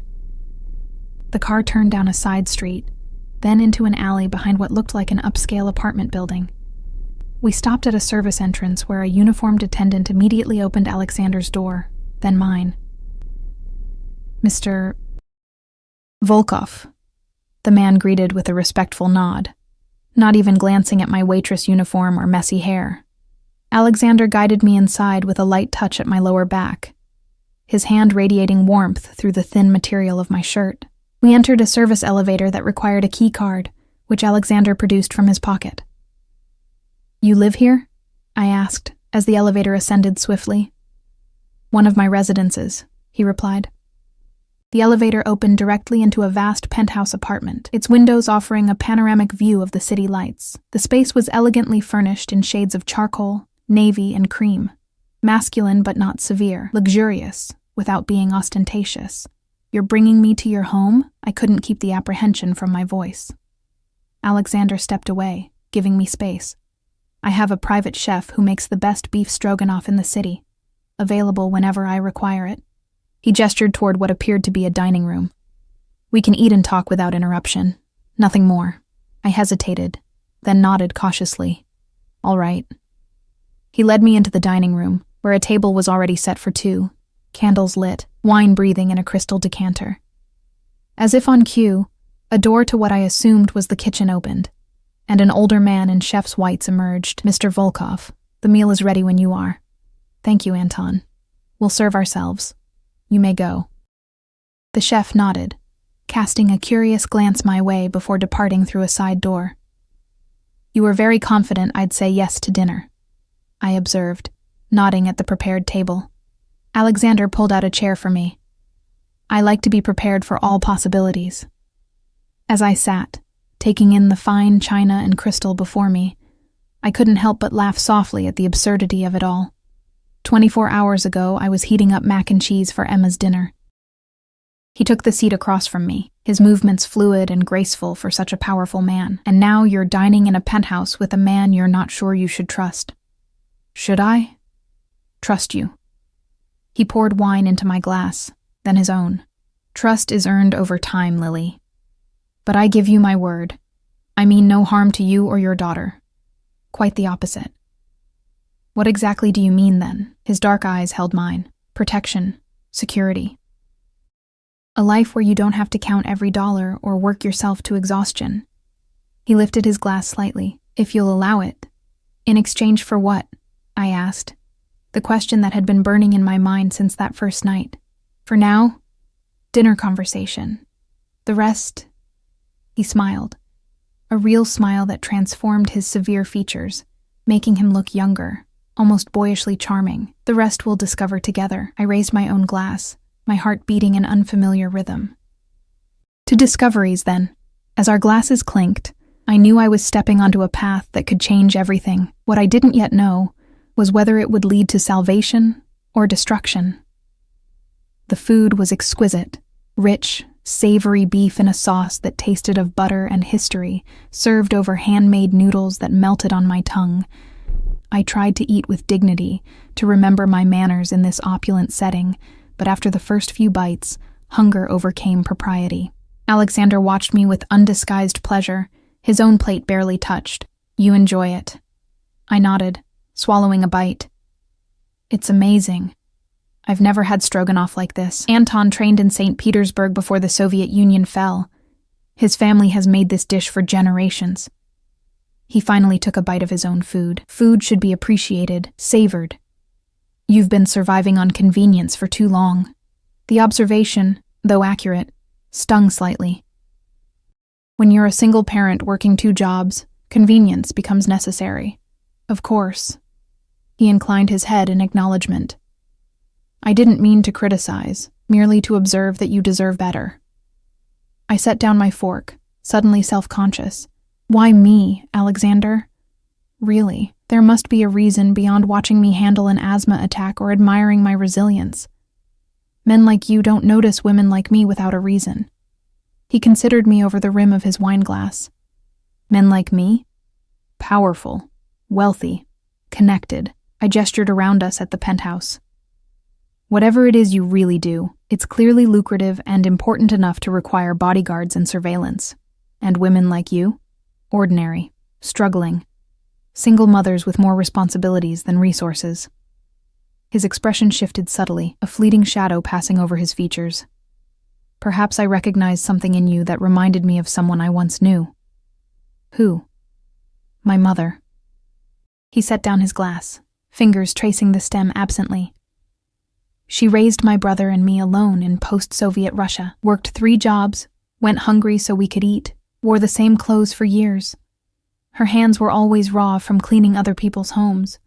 The car turned down a side street, then into an alley behind what looked like an upscale apartment building. We stopped at a service entrance where a uniformed attendant immediately opened Alexander's door, then mine. Mr. Volkov, the man greeted with a respectful nod, not even glancing at my waitress uniform or messy hair. Alexander guided me inside with a light touch at my lower back, his hand radiating warmth through the thin material of my shirt. We entered a service elevator that required a key card, which Alexander produced from his pocket. You live here? I asked, as the elevator ascended swiftly. One of my residences, he replied. The elevator opened directly into a vast penthouse apartment, its windows offering a panoramic view of the city lights. The space was elegantly furnished in shades of charcoal, navy, and cream. Masculine but not severe, luxurious, without being ostentatious. You're bringing me to your home? I couldn't keep the apprehension from my voice. Alexander stepped away, giving me space. I have a private chef who makes the best beef stroganoff in the city, available whenever I require it. He gestured toward what appeared to be a dining room. We can eat and talk without interruption. Nothing more. I hesitated, then nodded cautiously. All right. He led me into the dining room, where a table was already set for two, candles lit, wine breathing in a crystal decanter. As if on cue, a door to what I assumed was the kitchen opened, and an older man in chef's whites emerged. Mr. Volkov, the meal is ready when you are. Thank you, Anton. We'll serve ourselves. You may go. The chef nodded, casting a curious glance my way before departing through a side door. You were very confident I'd say yes to dinner, I observed, nodding at the prepared table. Alexander pulled out a chair for me. I like to be prepared for all possibilities. As I sat, taking in the fine china and crystal before me, I couldn't help but laugh softly at the absurdity of it all. 24 hours ago, I was heating up mac and cheese for Emma's dinner. He took the seat across from me, his movements fluid and graceful for such a powerful man, and now you're dining in a penthouse with a man you're not sure you should trust. Should I? Trust you. He poured wine into my glass, then his own. Trust is earned over time, Lily. But I give you my word. I mean no harm to you or your daughter. Quite the opposite. What exactly do you mean, then? His dark eyes held mine. Protection. Security. A life where you don't have to count every dollar or work yourself to exhaustion. He lifted his glass slightly. If you'll allow it. In exchange for what? I asked. The question that had been burning in my mind since that first night. For now, dinner conversation. The rest... He smiled. A real smile that transformed his severe features, making him look younger, almost boyishly charming. The rest we'll discover together. I raised my own glass, my heart beating an unfamiliar rhythm. To discoveries, then. As our glasses clinked, I knew I was stepping onto a path that could change everything. What I didn't yet know was whether it would lead to salvation or destruction. The food was exquisite, rich, savory beef in a sauce that tasted of butter and history, served over handmade noodles that melted on my tongue. I tried to eat with dignity, to remember my manners in this opulent setting, but after the first few bites, hunger overcame propriety. Alexander watched me with undisguised pleasure, his own plate barely touched. "You enjoy it." I nodded, swallowing a bite. "It's amazing. I've never had stroganoff like this. Anton trained in St. Petersburg before the Soviet Union fell. His family has made this dish for generations." He finally took a bite of his own food. Food should be appreciated, savored. "You've been surviving on convenience for too long." The observation, though accurate, stung slightly. When you're a single parent working 2 jobs, convenience becomes necessary. "Of course." He inclined his head in acknowledgement. "I didn't mean to criticize, merely to observe that you deserve better." I set down my fork, suddenly self-conscious. "Why me, Alexander? Really, there must be a reason beyond watching me handle an asthma attack or admiring my resilience. Men like you don't notice women like me without a reason." He considered me over the rim of his wineglass. "Men like me? Powerful, wealthy, connected." I gestured around us at the penthouse. "Whatever it is you really do, it's clearly lucrative and important enough to require bodyguards and surveillance. And women like you? Ordinary, struggling, single mothers with more responsibilities than resources." His expression shifted subtly, a fleeting shadow passing over his features. "Perhaps I recognized something in you that reminded me of someone I once knew." "Who?" "My mother." He set down his glass, fingers tracing the stem absently. "She raised my brother and me alone in post-Soviet Russia, worked 3 jobs, went hungry so we could eat, wore the same clothes for years. Her hands were always raw from cleaning other people's homes,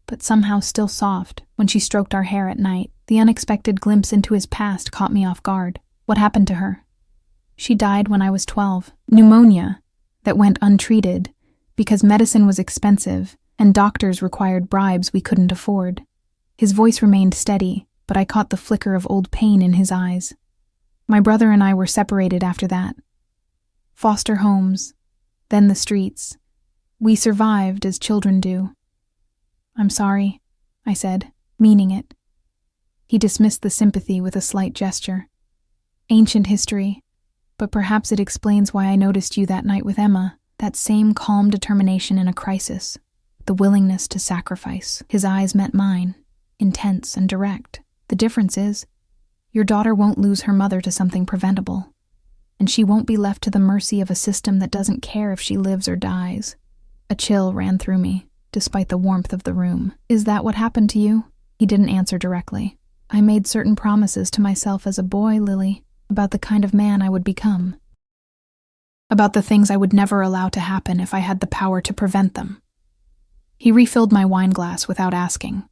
but somehow still soft when she stroked our hair at night. The unexpected glimpse into his past caught me off guard. What happened to her?" "She died when I was 12. Pneumonia that went untreated because medicine was expensive and doctors required bribes we couldn't afford." His voice remained steady, but I caught the flicker of old pain in his eyes. "My brother and I were separated after that. Foster homes, then the streets. We survived as children do." "I'm sorry," I said, meaning it. He dismissed the sympathy with a slight gesture. "Ancient history, but perhaps it explains why I noticed you that night with Emma, that same calm determination in a crisis, the willingness to sacrifice." His eyes met mine, intense and direct. "The difference is, your daughter won't lose her mother to something preventable, and she won't be left to the mercy of a system that doesn't care if she lives or dies." A chill ran through me, despite the warmth of the room. "Is that what happened to you?" He didn't answer directly. "I made certain promises to myself as a boy, Lily, about the kind of man I would become. About the things I would never allow to happen if I had the power to prevent them." He refilled my wineglass without asking.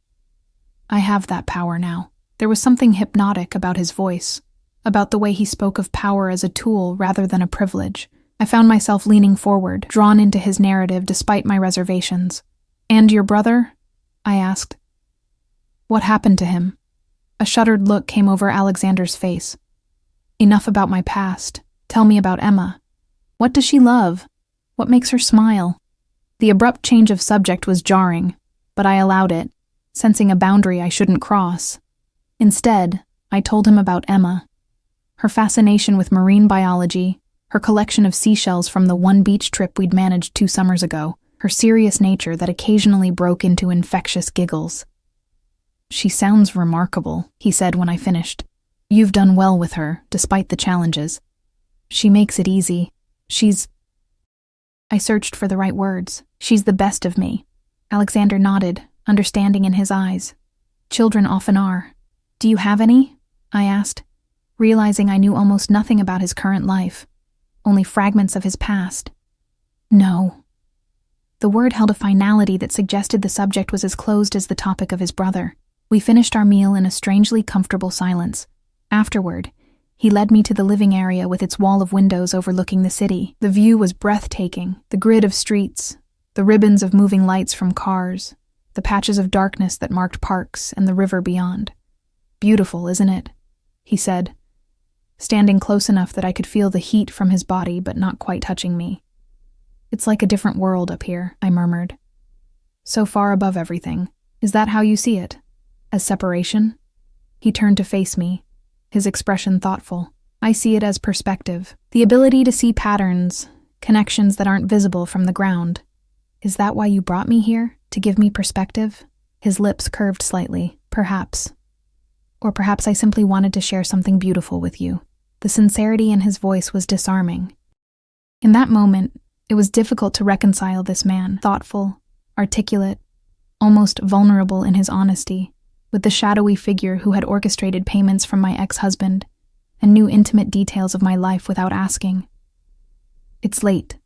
"I have that power now." There was something hypnotic about his voice, about the way he spoke of power as a tool rather than a privilege. I found myself leaning forward, drawn into his narrative despite my reservations. "And your brother?" I asked. "What happened to him?" A shuddered look came over Alexander's face. "Enough about my past. Tell me about Emma. What does she love? What makes her smile?" The abrupt change of subject was jarring, but I allowed it, sensing a boundary I shouldn't cross. Instead, I told him about Emma. Her fascination with marine biology, her collection of seashells from the one beach trip we'd managed 2 summers ago, her serious nature that occasionally broke into infectious giggles. "She sounds remarkable," he said when I finished. "You've done well with her, despite the challenges. She makes it easy. She's—" I searched for the right words. "She's the best of me." Alexander nodded, understanding in his eyes. "Children often are. Do you have any?" I asked, realizing I knew almost nothing about his current life, only fragments of his past. "No." The word held a finality that suggested the subject was as closed as the topic of his brother. We finished our meal in a strangely comfortable silence. Afterward, he led me to the living area with its wall of windows overlooking the city. The view was breathtaking. The grid of streets, the ribbons of moving lights from cars, the patches of darkness that marked parks and the river beyond. "Beautiful, isn't it?" he said, standing close enough that I could feel the heat from his body but not quite touching me. "It's like a different world up here," I murmured. "So far above everything. Is that how you see it? As separation?" He turned to face me, his expression thoughtful. "I see it as perspective, the ability to see patterns, connections that aren't visible from the ground. Is that why you brought me here? To give me perspective?" His lips curved slightly. "Perhaps. Or perhaps I simply wanted to share something beautiful with you." The sincerity in his voice was disarming. In that moment, it was difficult to reconcile this man, thoughtful, articulate, almost vulnerable in his honesty, with the shadowy figure who had orchestrated payments from my ex-husband and knew intimate details of my life without asking. "It's late,"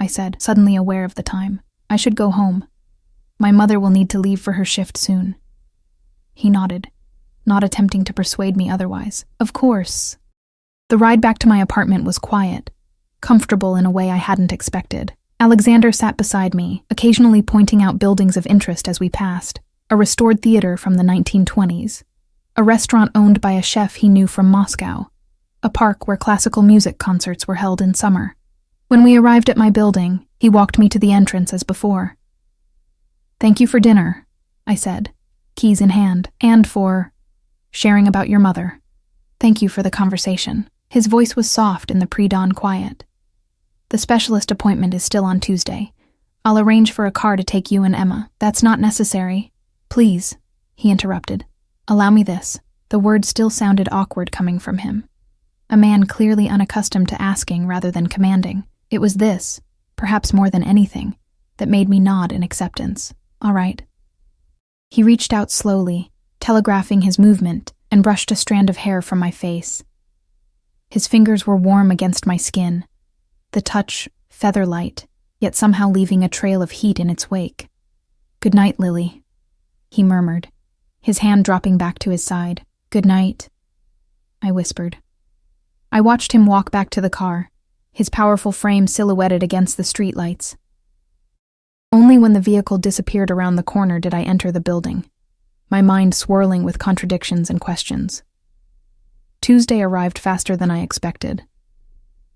I said, suddenly aware of the time. "I should go home. My mother will need to leave for her shift soon." He nodded, not attempting to persuade me otherwise. "Of course." The ride back to my apartment was quiet, comfortable in a way I hadn't expected. Alexander sat beside me, occasionally pointing out buildings of interest as we passed. A restored theater from the 1920s, a restaurant owned by a chef he knew from Moscow, a park where classical music concerts were held in summer. When we arrived at my building, he walked me to the entrance as before. "Thank you for dinner," I said, keys in hand, "and for sharing about your mother. Thank you for the conversation." His voice was soft in the pre-dawn quiet. "The specialist appointment is still on Tuesday. I'll arrange for a car to take you and Emma." "That's not necessary." "Please," he interrupted. "Allow me this." The word still sounded awkward coming from him. A man clearly unaccustomed to asking rather than commanding. It was this, perhaps more than anything, that made me nod in acceptance. "All right." He reached out slowly, telegraphing his movement, and brushed a strand of hair from my face. His fingers were warm against my skin, the touch feather-light, yet somehow leaving a trail of heat in its wake. "Good night, Lily," he murmured, his hand dropping back to his side. "Good night," I whispered. I watched him walk back to the car, his powerful frame silhouetted against the streetlights. Only when the vehicle disappeared around the corner did I enter the building, my mind swirling with contradictions and questions. Tuesday arrived faster than I expected.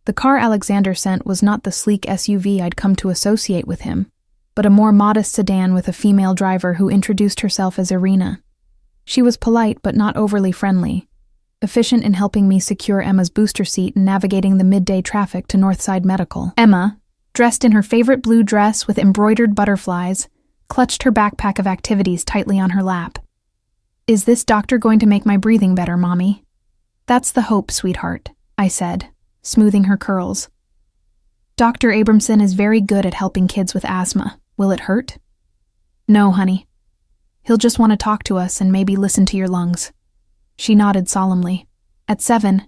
The car Alexander sent was not the sleek SUV I'd come to associate with him, but a more modest sedan with a female driver who introduced herself as Irina. She was polite but not overly friendly, efficient in helping me secure Emma's booster seat and navigating the midday traffic to Northside Medical. Emma, dressed in her favorite blue dress with embroidered butterflies, clutched her backpack of activities tightly on her lap. "Is this doctor going to make my breathing better, Mommy?" "That's the hope, sweetheart," I said, smoothing her curls. "Dr. Abramson is very good at helping kids with asthma. Will it hurt?" "No, honey. He'll just want to talk to us and maybe listen to your lungs." She nodded solemnly. At 7,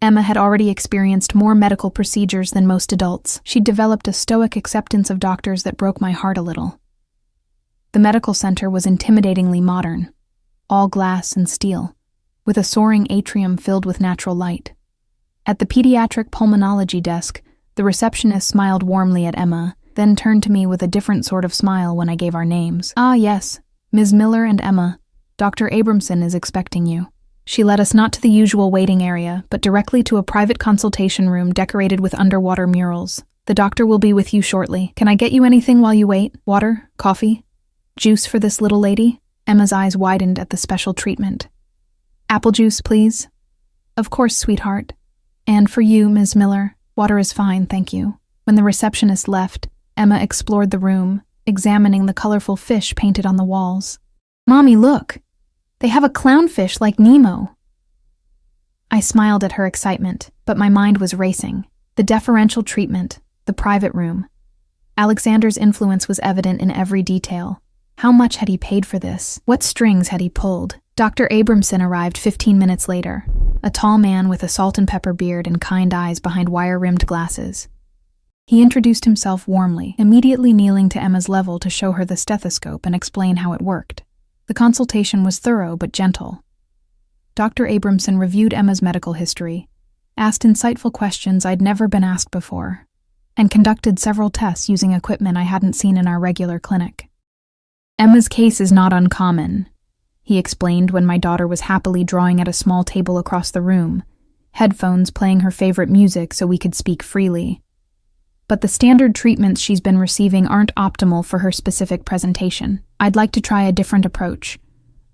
Emma had already experienced more medical procedures than most adults. She'd developed a stoic acceptance of doctors that broke my heart a little. The medical center was intimidatingly modern, all glass and steel, with a soaring atrium filled with natural light. At the pediatric pulmonology desk, the receptionist smiled warmly at Emma, then turned to me with a different sort of smile when I gave our names. "Ah, yes, Ms. Miller and Emma. Dr. Abramson is expecting you." She led us not to the usual waiting area, but directly to a private consultation room decorated with underwater murals. "The doctor will be with you shortly. Can I get you anything while you wait? Water? Coffee? Juice for this little lady?" Emma's eyes widened at the special treatment. "Apple juice, please." "Of course, sweetheart. And for you, Ms. Miller, water is fine, thank you." When the receptionist left, Emma explored the room, examining the colorful fish painted on the walls. "Mommy, look! They have a clownfish like Nemo." I smiled at her excitement, but my mind was racing. The deferential treatment, the private room. Alexander's influence was evident in every detail. How much had he paid for this? What strings had he pulled? Dr. Abramson arrived 15 minutes later, a tall man with a salt and pepper beard and kind eyes behind wire-rimmed glasses. He introduced himself warmly, immediately kneeling to Emma's level to show her the stethoscope and explain how it worked. The consultation was thorough but gentle. Dr. Abramson reviewed Emma's medical history, asked insightful questions I'd never been asked before, and conducted several tests using equipment I hadn't seen in our regular clinic. Emma's case is not uncommon, he explained when my daughter was happily drawing at a small table across the room, headphones playing her favorite music so we could speak freely. But the standard treatments she's been receiving aren't optimal for her specific presentation. I'd like to try a different approach,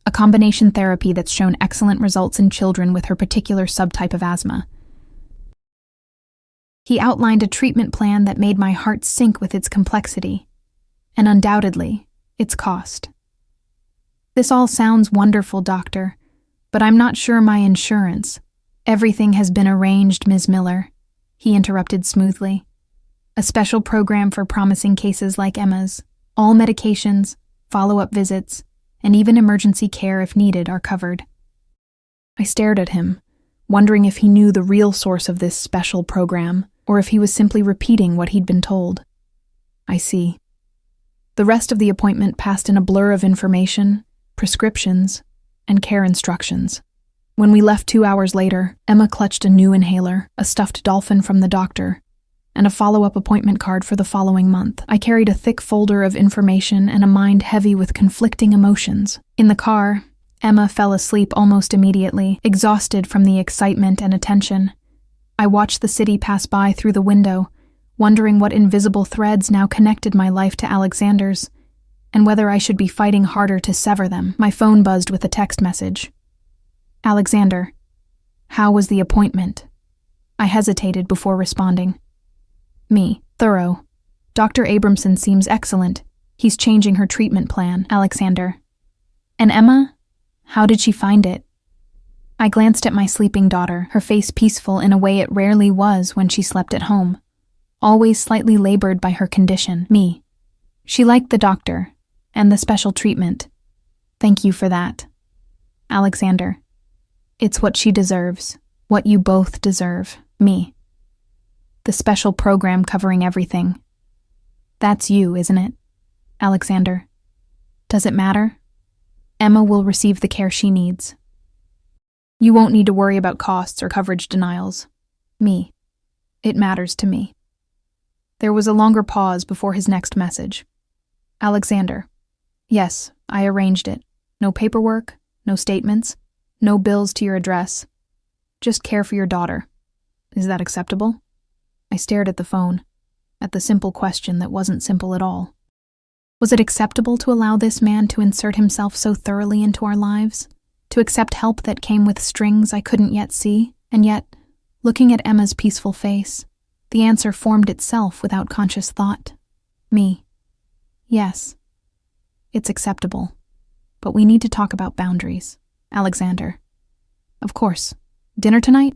a combination therapy that's shown excellent results in children with her particular subtype of asthma. He outlined a treatment plan that made my heart sink with its complexity, and undoubtedly, its cost. This all sounds wonderful, doctor, but I'm not sure my insurance. Everything has been arranged, Ms. Miller, he interrupted smoothly. A special program for promising cases like Emma's. All medications, follow-up visits, and even emergency care if needed are covered. I stared at him, wondering if he knew the real source of this special program, or if he was simply repeating what he'd been told. I see. The rest of the appointment passed in a blur of information, prescriptions, and care instructions. When we left 2 hours later, Emma clutched a new inhaler, a stuffed dolphin from the doctor, and a follow-up appointment card for the following month. I carried a thick folder of information and a mind heavy with conflicting emotions. In the car, Emma fell asleep almost immediately, exhausted from the excitement and attention. I watched the city pass by through the window, wondering what invisible threads now connected my life to Alexander's, and whether I should be fighting harder to sever them. My phone buzzed with a text message. Alexander, how was the appointment? I hesitated before responding. Me, thorough. Dr. Abramson seems excellent. He's changing her treatment plan, Alexander. And Emma? How did she find it? I glanced at my sleeping daughter, her face peaceful in a way it rarely was when she slept at home, always slightly labored by her condition, me. She liked the doctor, and the special treatment. Thank you for that. Alexander. It's what she deserves, what you both deserve, me. The special program covering everything. That's you, isn't it, Alexander? Does it matter? Emma will receive the care she needs. You won't need to worry about costs or coverage denials. Me. It matters to me. There was a longer pause before his next message. Alexander. Yes, I arranged it. No paperwork, no statements, no bills to your address. Just care for your daughter. Is that acceptable? I stared at the phone, at the simple question that wasn't simple at all. Was it acceptable to allow this man to insert himself so thoroughly into our lives? To accept help that came with strings I couldn't yet see? And yet, looking at Emma's peaceful face, the answer formed itself without conscious thought. Me. Yes. It's acceptable. But we need to talk about boundaries, Alexander. Of course. Dinner tonight?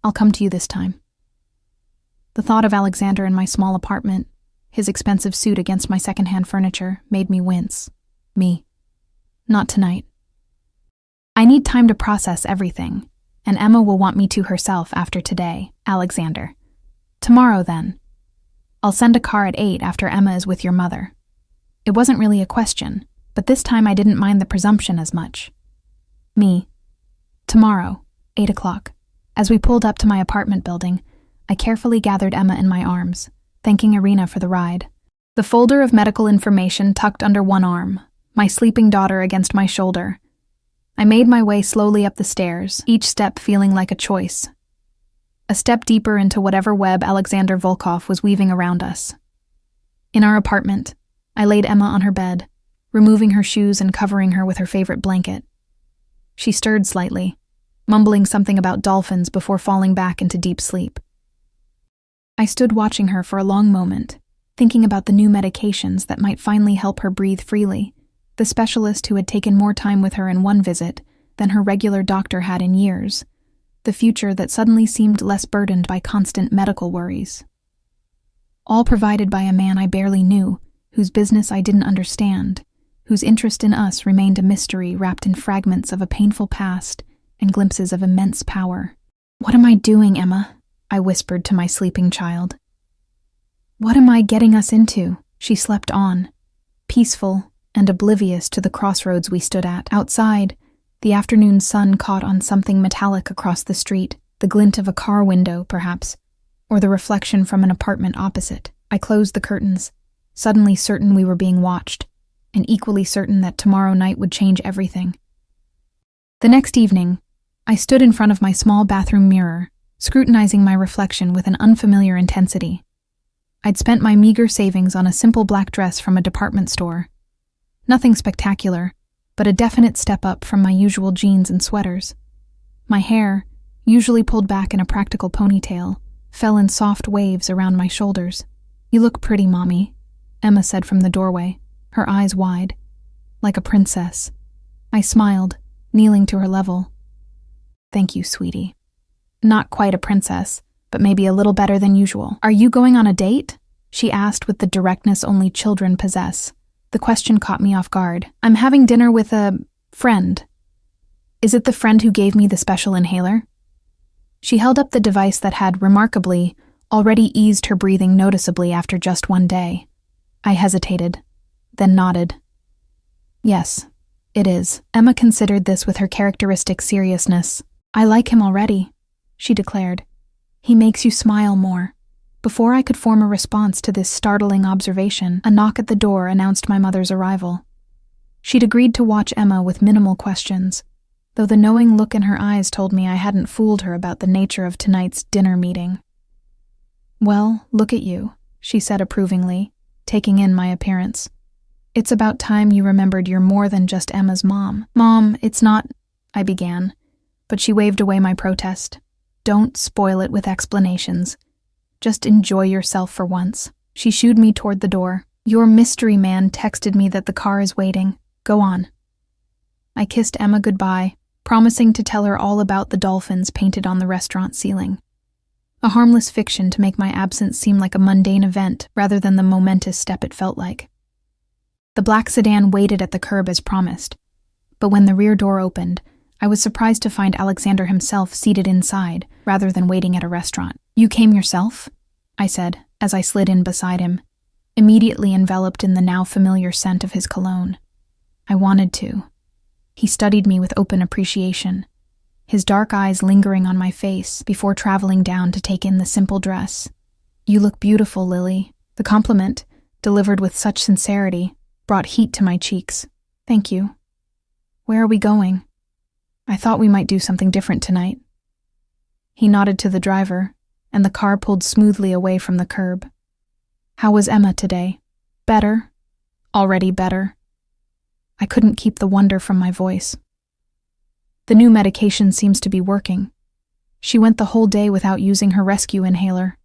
I'll come to you this time. The thought of Alexander in my small apartment, his expensive suit against my secondhand furniture, made me wince. Me. Not tonight. I need time to process everything, and Emma will want me to herself after today, Alexander. Tomorrow, then. I'll send a car at 8 after Emma is with your mother. It wasn't really a question, but this time I didn't mind the presumption as much. Me. Tomorrow, 8 o'clock. As we pulled up to my apartment building, I carefully gathered Emma in my arms, thanking Irina for the ride. The folder of medical information tucked under one arm, my sleeping daughter against my shoulder. I made my way slowly up the stairs, each step feeling like a choice. A step deeper into whatever web Alexander Volkov was weaving around us. In our apartment, I laid Emma on her bed, removing her shoes and covering her with her favorite blanket. She stirred slightly, mumbling something about dolphins before falling back into deep sleep. I stood watching her for a long moment, thinking about the new medications that might finally help her breathe freely, the specialist who had taken more time with her in one visit than her regular doctor had in years, the future that suddenly seemed less burdened by constant medical worries. All provided by a man I barely knew, whose business I didn't understand, whose interest in us remained a mystery wrapped in fragments of a painful past and glimpses of immense power. What am I doing, Emma? I whispered to my sleeping child. What am I getting us into? She slept on, peaceful and oblivious to the crossroads we stood at. Outside, the afternoon sun caught on something metallic across the street, the glint of a car window, perhaps, or the reflection from an apartment opposite. I closed the curtains, suddenly certain we were being watched, and equally certain that tomorrow night would change everything. The next evening, I stood in front of my small bathroom mirror, scrutinizing my reflection with an unfamiliar intensity. I'd spent my meager savings on a simple black dress from a department store. Nothing spectacular, but a definite step up from my usual jeans and sweaters. My hair, usually pulled back in a practical ponytail, fell in soft waves around my shoulders. "You look pretty, Mommy," Emma said from the doorway, her eyes wide. "Like a princess." I smiled, kneeling to her level. "Thank you, sweetie. Not quite a princess, but maybe a little better than usual." "Are you going on a date?" she asked with the directness only children possess. The question caught me off guard. "I'm having dinner with a friend." "Is it the friend who gave me the special inhaler?" She held up the device that had, remarkably, already eased her breathing noticeably after just one day. I hesitated, then nodded. "Yes, it is." Emma considered this with her characteristic seriousness. "I like him already," she declared. "He makes you smile more." Before I could form a response to this startling observation, a knock at the door announced my mother's arrival. She'd agreed to watch Emma with minimal questions, though the knowing look in her eyes told me I hadn't fooled her about the nature of tonight's dinner meeting. "Well, look at you," she said approvingly, taking in my appearance. "It's about time you remembered you're more than just Emma's mom." "Mom, it's not," I began, but she waved away my protest. "Don't spoil it with explanations. Just enjoy yourself for once." She shooed me toward the door. "Your mystery man texted me that the car is waiting. Go on." I kissed Emma goodbye, promising to tell her all about the dolphins painted on the restaurant ceiling. A harmless fiction to make my absence seem like a mundane event rather than the momentous step it felt like. The black sedan waited at the curb as promised, but when the rear door opened, I was surprised to find Alexander himself seated inside rather than waiting at a restaurant. "You came yourself?" I said, as I slid in beside him, immediately enveloped in the now familiar scent of his cologne. I wanted to. He studied me with open appreciation, his dark eyes lingering on my face before traveling down to take in the simple dress. "You look beautiful, Lily." The compliment, delivered with such sincerity, brought heat to my cheeks. "Thank you. Where are we going?" "I thought we might do something different tonight." He nodded to the driver, and the car pulled smoothly away from the curb. "How was Emma today?" "Better. Already better." I couldn't keep the wonder from my voice. "The new medication seems to be working. She went the whole day without using her rescue inhaler.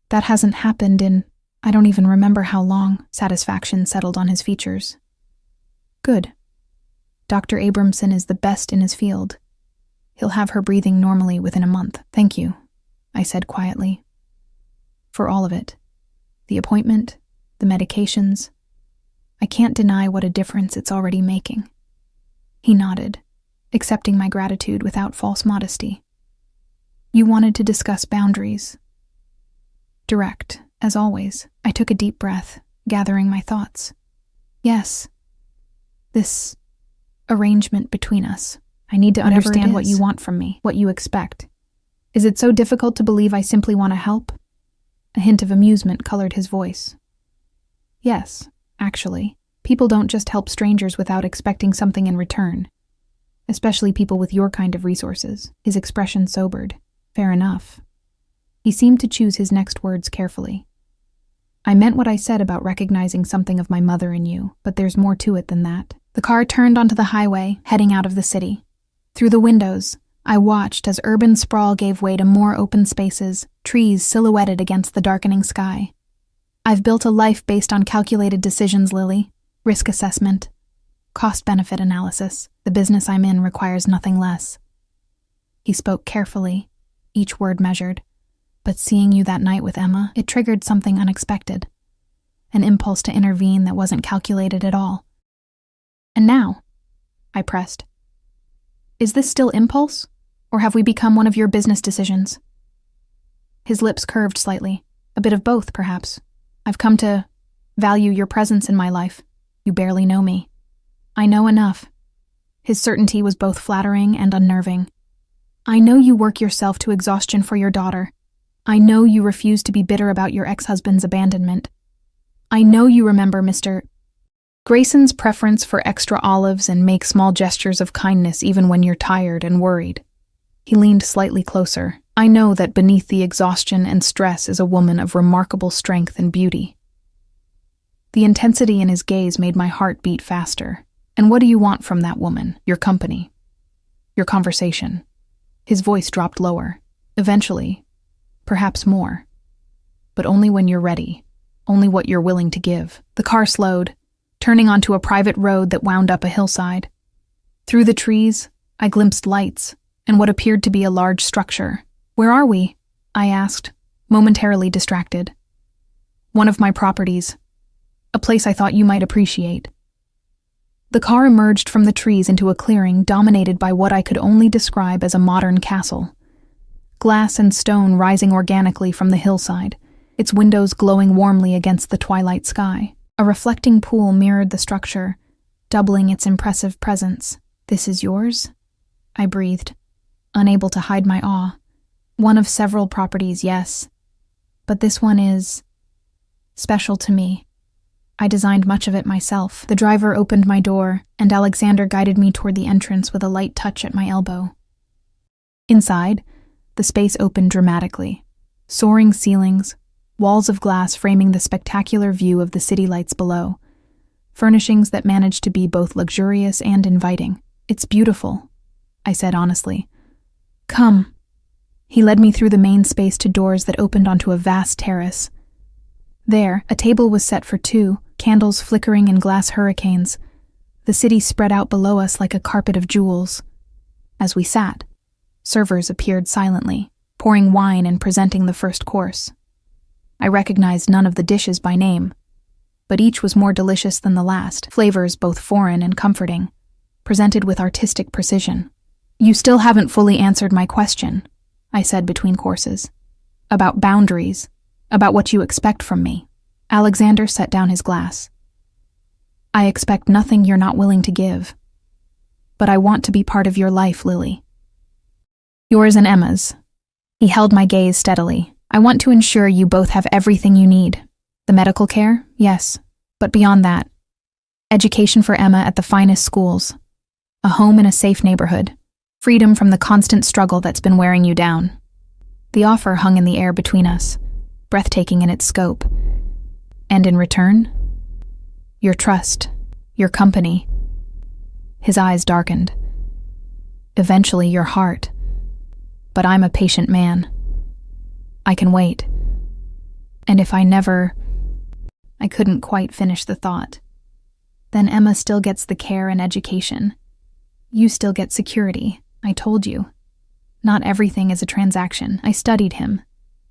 That hasn't happened in, I don't even remember how long." Satisfaction settled on his features. "Good. Dr. Abramson is the best in his field. He'll have her breathing normally within a month." "Thank you," I said quietly. "For all of it. The appointment, the medications. I can't deny what a difference it's already making." He nodded, accepting my gratitude without false modesty. "You wanted to discuss boundaries." Direct, as always. I took a deep breath, gathering my thoughts. "Yes. This arrangement between us. I need to understand what you want from me, what you expect. Is it so difficult to believe I simply want to help?" A hint of amusement colored his voice. "Yes, actually. People don't just help strangers without expecting something in return. Especially people with your kind of resources." His expression sobered. "Fair enough." He seemed to choose his next words carefully. "I meant what I said about recognizing something of my mother in you, but there's more to it than that." The car turned onto the highway, heading out of the city. Through the windows, I watched as urban sprawl gave way to more open spaces, trees silhouetted against the darkening sky. "I've built a life based on calculated decisions, Lily. Risk assessment, cost-benefit analysis. The business I'm in requires nothing less." He spoke carefully, each word measured. "But seeing you that night with Emma, it triggered something unexpected. An impulse to intervene that wasn't calculated at all." "And now?" I pressed. "Is this still impulse, or have we become one of your business decisions?" His lips curved slightly. "A bit of both, perhaps. I've come to value your presence in my life. You barely know me. I know enough. His certainty was both flattering and unnerving. I know you work yourself to exhaustion for your daughter. I know you refuse to be bitter about your ex-husband's abandonment. I know you remember Mr. Grayson's preference for extra olives and make small gestures of kindness even when you're tired and worried. He leaned slightly closer. I know that beneath the exhaustion and stress is a woman of remarkable strength and beauty. The intensity in his gaze made my heart beat faster. And what do you want from that woman? Your company. Your conversation. His voice dropped lower. Eventually. Perhaps more. But only when you're ready. Only what you're willing to give. The car slowed, turning onto a private road that wound up a hillside. Through the trees, I glimpsed lights and what appeared to be a large structure. Where are we? I asked, momentarily distracted. One of my properties. A place I thought you might appreciate. The car emerged from the trees into a clearing dominated by what I could only describe as a modern castle. Glass and stone rising organically from the hillside, its windows glowing warmly against the twilight sky. A reflecting pool mirrored the structure, doubling its impressive presence. This is yours? I breathed, unable to hide my awe. One of several properties, yes. But this one is special to me. I designed much of it myself. The driver opened my door, and Alexander guided me toward the entrance with a light touch at my elbow. Inside, the space opened dramatically. Soaring ceilings, walls of glass framing the spectacular view of the city lights below. Furnishings that managed to be both luxurious and inviting. It's beautiful, I said honestly. Come. He led me through the main space to doors that opened onto a vast terrace. There, a table was set for two, candles flickering in glass hurricanes. The city spread out below us like a carpet of jewels. As we sat, servers appeared silently, pouring wine and presenting the first course. I recognized none of the dishes by name, but each was more delicious than the last, flavors both foreign and comforting, presented with artistic precision. You still haven't fully answered my question, I said between courses. About boundaries, about what you expect from me. Alexander set down his glass. I expect nothing you're not willing to give. But I want to be part of your life, Lily. Yours and Emma's. He held my gaze steadily. I want to ensure you both have everything you need. The medical care? Yes. But beyond that, education for Emma at the finest schools. A home in a safe neighborhood. Freedom from the constant struggle that's been wearing you down. The offer hung in the air between us, breathtaking in its scope. And in return, your trust, your company. His eyes darkened. Eventually, your heart. But I'm a patient man. I can wait. And if I couldn't quite finish the thought. Then Emma still gets the care and education. You still get security, I told you. Not everything is a transaction. I studied him.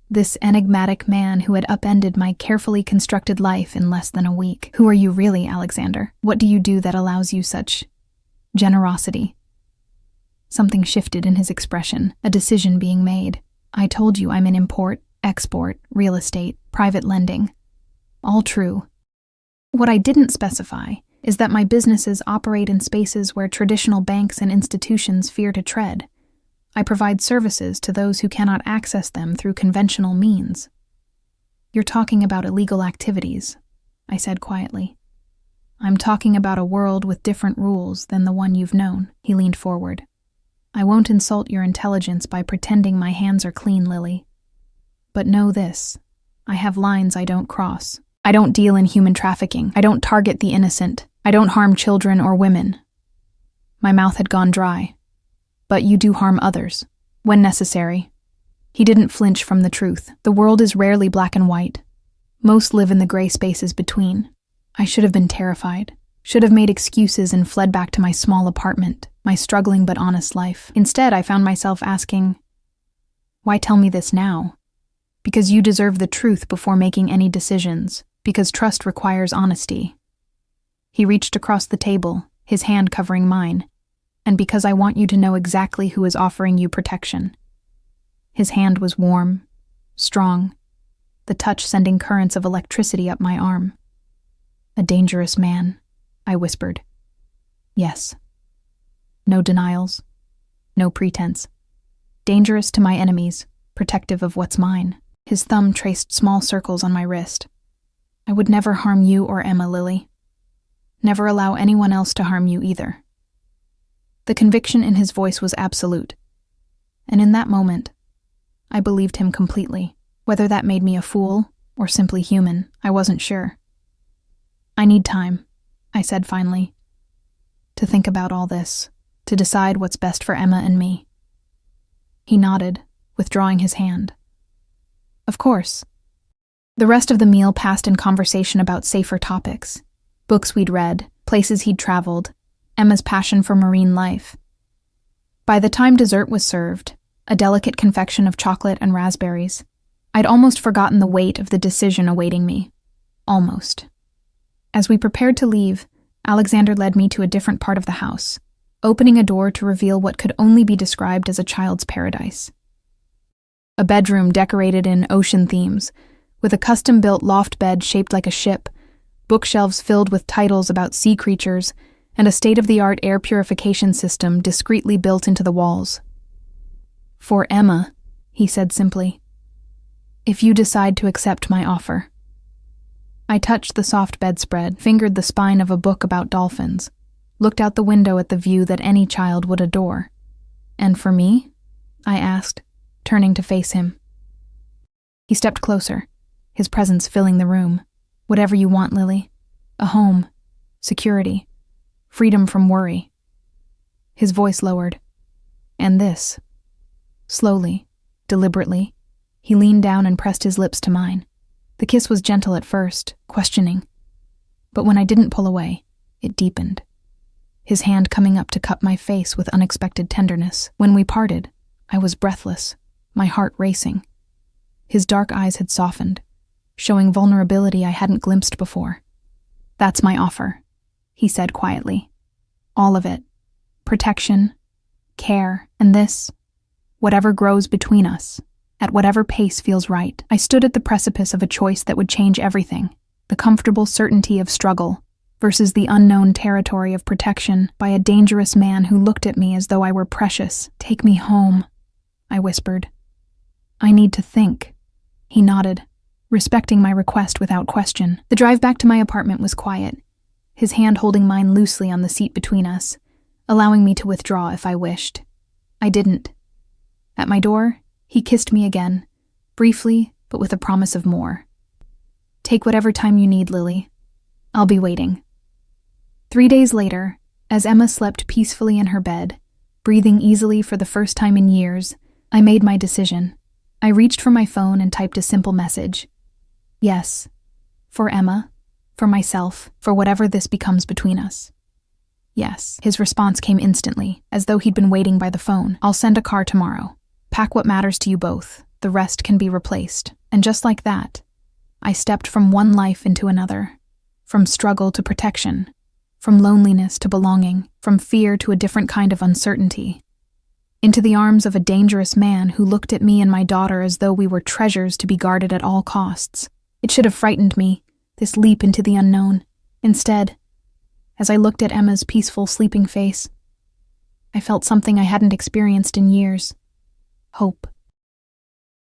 This enigmatic man who had upended my carefully constructed life in less than a week. Who are you really, Alexander? What do you do that allows you such generosity? Something shifted in his expression, a decision being made. I told you I'm in import, export, real estate, private lending. All true. What I didn't specify is that my businesses operate in spaces where traditional banks and institutions fear to tread. I provide services to those who cannot access them through conventional means. You're talking about illegal activities, I said quietly. I'm talking about a world with different rules than the one you've known. He leaned forward. I won't insult your intelligence by pretending my hands are clean, Lily. But know this, I have lines I don't cross. I don't deal in human trafficking. I don't target the innocent. I don't harm children or women. My mouth had gone dry. But you do harm others, when necessary. He didn't flinch from the truth. The world is rarely black and white. Most live in the gray spaces between. I should have been terrified, should have made excuses and fled back to my small apartment, my struggling but honest life. Instead, I found myself asking, why tell me this now? Because you deserve the truth before making any decisions, because trust requires honesty. He reached across the table, his hand covering mine, and because I want you to know exactly who is offering you protection. His hand was warm, strong, the touch sending currents of electricity up my arm. "A dangerous man," I whispered. "Yes." No denials. No pretense. Dangerous to my enemies, protective of what's mine. His thumb traced small circles on my wrist. "I would never harm you or Emma, Lily. Never allow anyone else to harm you either." The conviction in his voice was absolute. And in that moment, I believed him completely. Whether that made me a fool or simply human, I wasn't sure. "I need time," I said finally, "to think about all this, to decide what's best for Emma and me." He nodded, withdrawing his hand. "Of course." The rest of the meal passed in conversation about safer topics. Books we'd read, places he'd traveled, Emma's passion for marine life. By the time dessert was served, a delicate confection of chocolate and raspberries, I'd almost forgotten the weight of the decision awaiting me. Almost. As we prepared to leave, Alexander led me to a different part of the house, opening a door to reveal what could only be described as a child's paradise. A bedroom decorated in ocean themes, with a custom-built loft bed shaped like a ship, bookshelves filled with titles about sea creatures, and a state-of-the-art air purification system discreetly built into the walls. "For Emma," he said simply, "if you decide to accept my offer." I touched the soft bedspread, fingered the spine of a book about dolphins, looked out the window at the view that any child would adore. "And for me?" I asked, turning to face him. He stepped closer, his presence filling the room. "Whatever you want, Lily. A home, security, freedom from worry." His voice lowered. "And this." Slowly, deliberately, he leaned down and pressed his lips to mine. The kiss was gentle at first, questioning. But when I didn't pull away, it deepened. His hand coming up to cup my face with unexpected tenderness. When we parted, I was breathless, my heart racing. His dark eyes had softened, showing vulnerability I hadn't glimpsed before. "That's my offer," he said quietly. "All of it. Protection, care, and this, whatever grows between us, at whatever pace feels right." I stood at the precipice of a choice that would change everything, the comfortable certainty of struggle versus the unknown territory of protection by a dangerous man who looked at me as though I were precious. "Take me home," I whispered. "I need to think." He nodded, respecting my request without question. The drive back to my apartment was quiet, his hand holding mine loosely on the seat between us, allowing me to withdraw if I wished. I didn't. At my door, he kissed me again, briefly, but with a promise of more. "Take whatever time you need, Lily. I'll be waiting." 3 days later, as Emma slept peacefully in her bed, breathing easily for the first time in years, I made my decision. I reached for my phone and typed a simple message. Yes. For Emma, for myself, for whatever this becomes between us. Yes. His response came instantly, as though he'd been waiting by the phone. "I'll send a car tomorrow. Pack what matters to you both. The rest can be replaced." And just like that, I stepped from one life into another, from struggle to protection, from loneliness to belonging, from fear to a different kind of uncertainty, into the arms of a dangerous man who looked at me and my daughter as though we were treasures to be guarded at all costs. It should have frightened me, this leap into the unknown. Instead, as I looked at Emma's peaceful, sleeping face, I felt something I hadn't experienced in years. Hope.